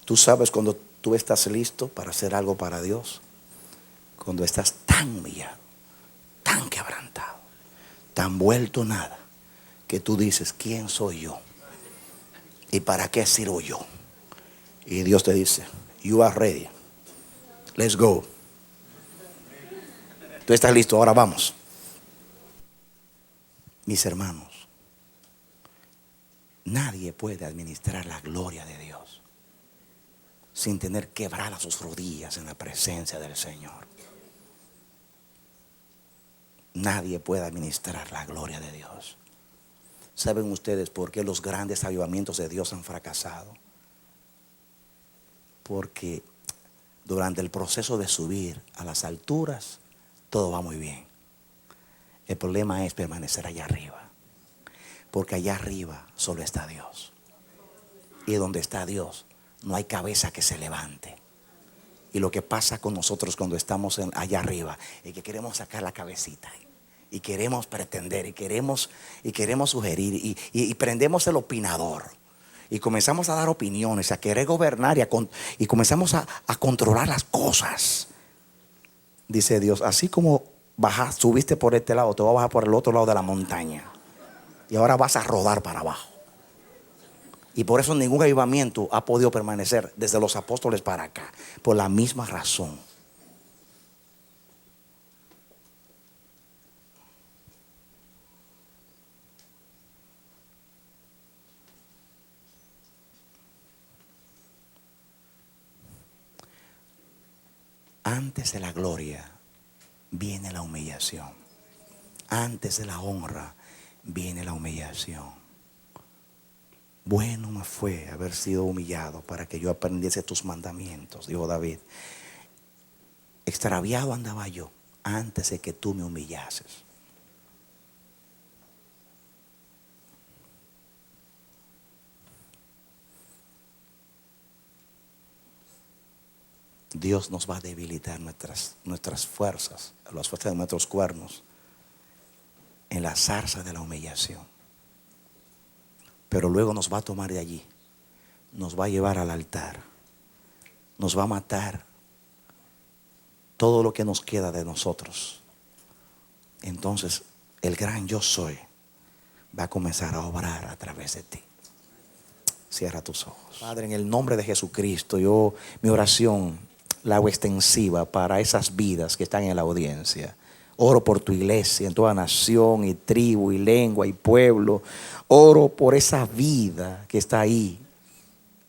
Tú sabes cuando tú estás listo para hacer algo para Dios, cuando estás tan humillado, tan quebrantado, tan vuelto nada, que tú dices, ¿quién soy yo? ¿Y para qué sirvo yo? Y Dios te dice, you are ready, let's go. Tú estás listo, ahora vamos. Mis hermanos, nadie puede administrar la gloria de Dios sin tener quebradas sus rodillas en la presencia del Señor. Nadie puede administrar la gloria de Dios. ¿Saben ustedes por qué los grandes avivamientos de Dios han fracasado? Porque durante el proceso de subir a las alturas, todo va muy bien. El problema es permanecer allá arriba. Porque allá arriba solo está Dios. Y donde está Dios, no hay cabeza que se levante. Y lo que pasa con nosotros cuando estamos allá arriba es que queremos sacar la cabecita y queremos pretender y queremos sugerir y prendemos el opinador y comenzamos a dar opiniones, a querer gobernar y comenzamos a controlar las cosas. Dice Dios, así como subiste por este lado, te vas a bajar por el otro lado de la montaña y ahora vas a rodar para abajo. Y por eso ningún avivamiento ha podido permanecer desde los apóstoles para acá. Por la misma razón. Antes de la gloria viene la humillación. Antes de la honra viene la humillación. Bueno me fue haber sido humillado para que yo aprendiese tus mandamientos, dijo David. Extraviado andaba yo antes de que tú me humillases. Dios nos va a debilitar nuestras fuerzas, las fuerzas de nuestros cuernos, en la zarza de la humillación. Pero luego nos va a tomar de allí, nos va a llevar al altar, nos va a matar todo lo que nos queda de nosotros. Entonces el gran yo soy va a comenzar a obrar a través de ti. Cierra tus ojos. Padre, en el nombre de Jesucristo, mi oración la hago extensiva para esas vidas que están en la audiencia. Oro por tu iglesia en toda nación y tribu y lengua y pueblo. Oro por esa vida que está ahí,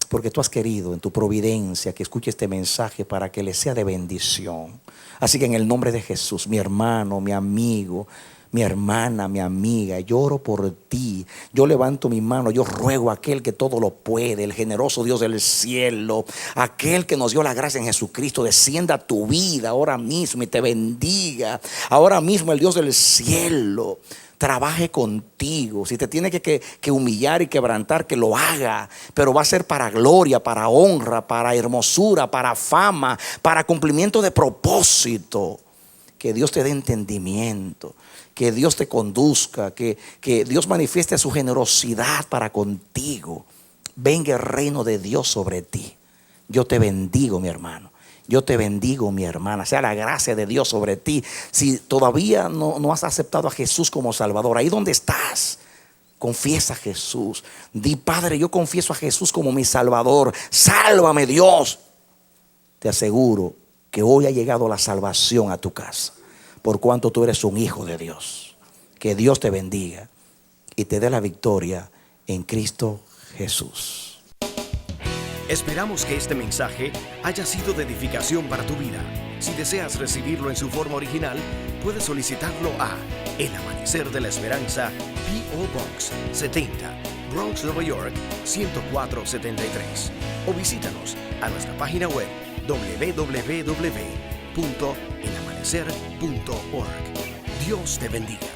porque tú has querido en tu providencia que escuche este mensaje para que le sea de bendición. Así que en el nombre de Jesús, mi hermano, mi amigo, mi hermana, mi amiga, yo oro por ti. Yo levanto mi mano, yo ruego a aquel que todo lo puede, el generoso Dios del cielo, aquel que nos dio la gracia en Jesucristo, descienda a tu vida ahora mismo y te bendiga. Ahora mismo el Dios del cielo trabaje contigo. Si te tiene que humillar y quebrantar, que lo haga, pero va a ser para gloria, para honra, para hermosura, para fama, para cumplimiento de propósito. Que Dios te dé entendimiento, que Dios te conduzca, que Dios manifieste su generosidad para contigo. Venga el reino de Dios sobre ti. Yo te bendigo, mi hermano. Yo te bendigo, mi hermana. Sea la gracia de Dios sobre ti. Si todavía no has aceptado a Jesús como Salvador, ahí donde estás, confiesa a Jesús. Di: Padre, yo confieso a Jesús como mi Salvador. Sálvame, Dios. Te aseguro que hoy ha llegado la salvación a tu casa, por cuanto tú eres un hijo de Dios. Que Dios te bendiga y te dé la victoria en Cristo Jesús. Esperamos que este mensaje haya sido de edificación para tu vida. Si deseas recibirlo en su forma original, puedes solicitarlo a El Amanecer de la Esperanza, P.O. Box 70, Bronx, Nueva York 10473. O visítanos a nuestra página web www.elamanecer.org. Dios te bendiga.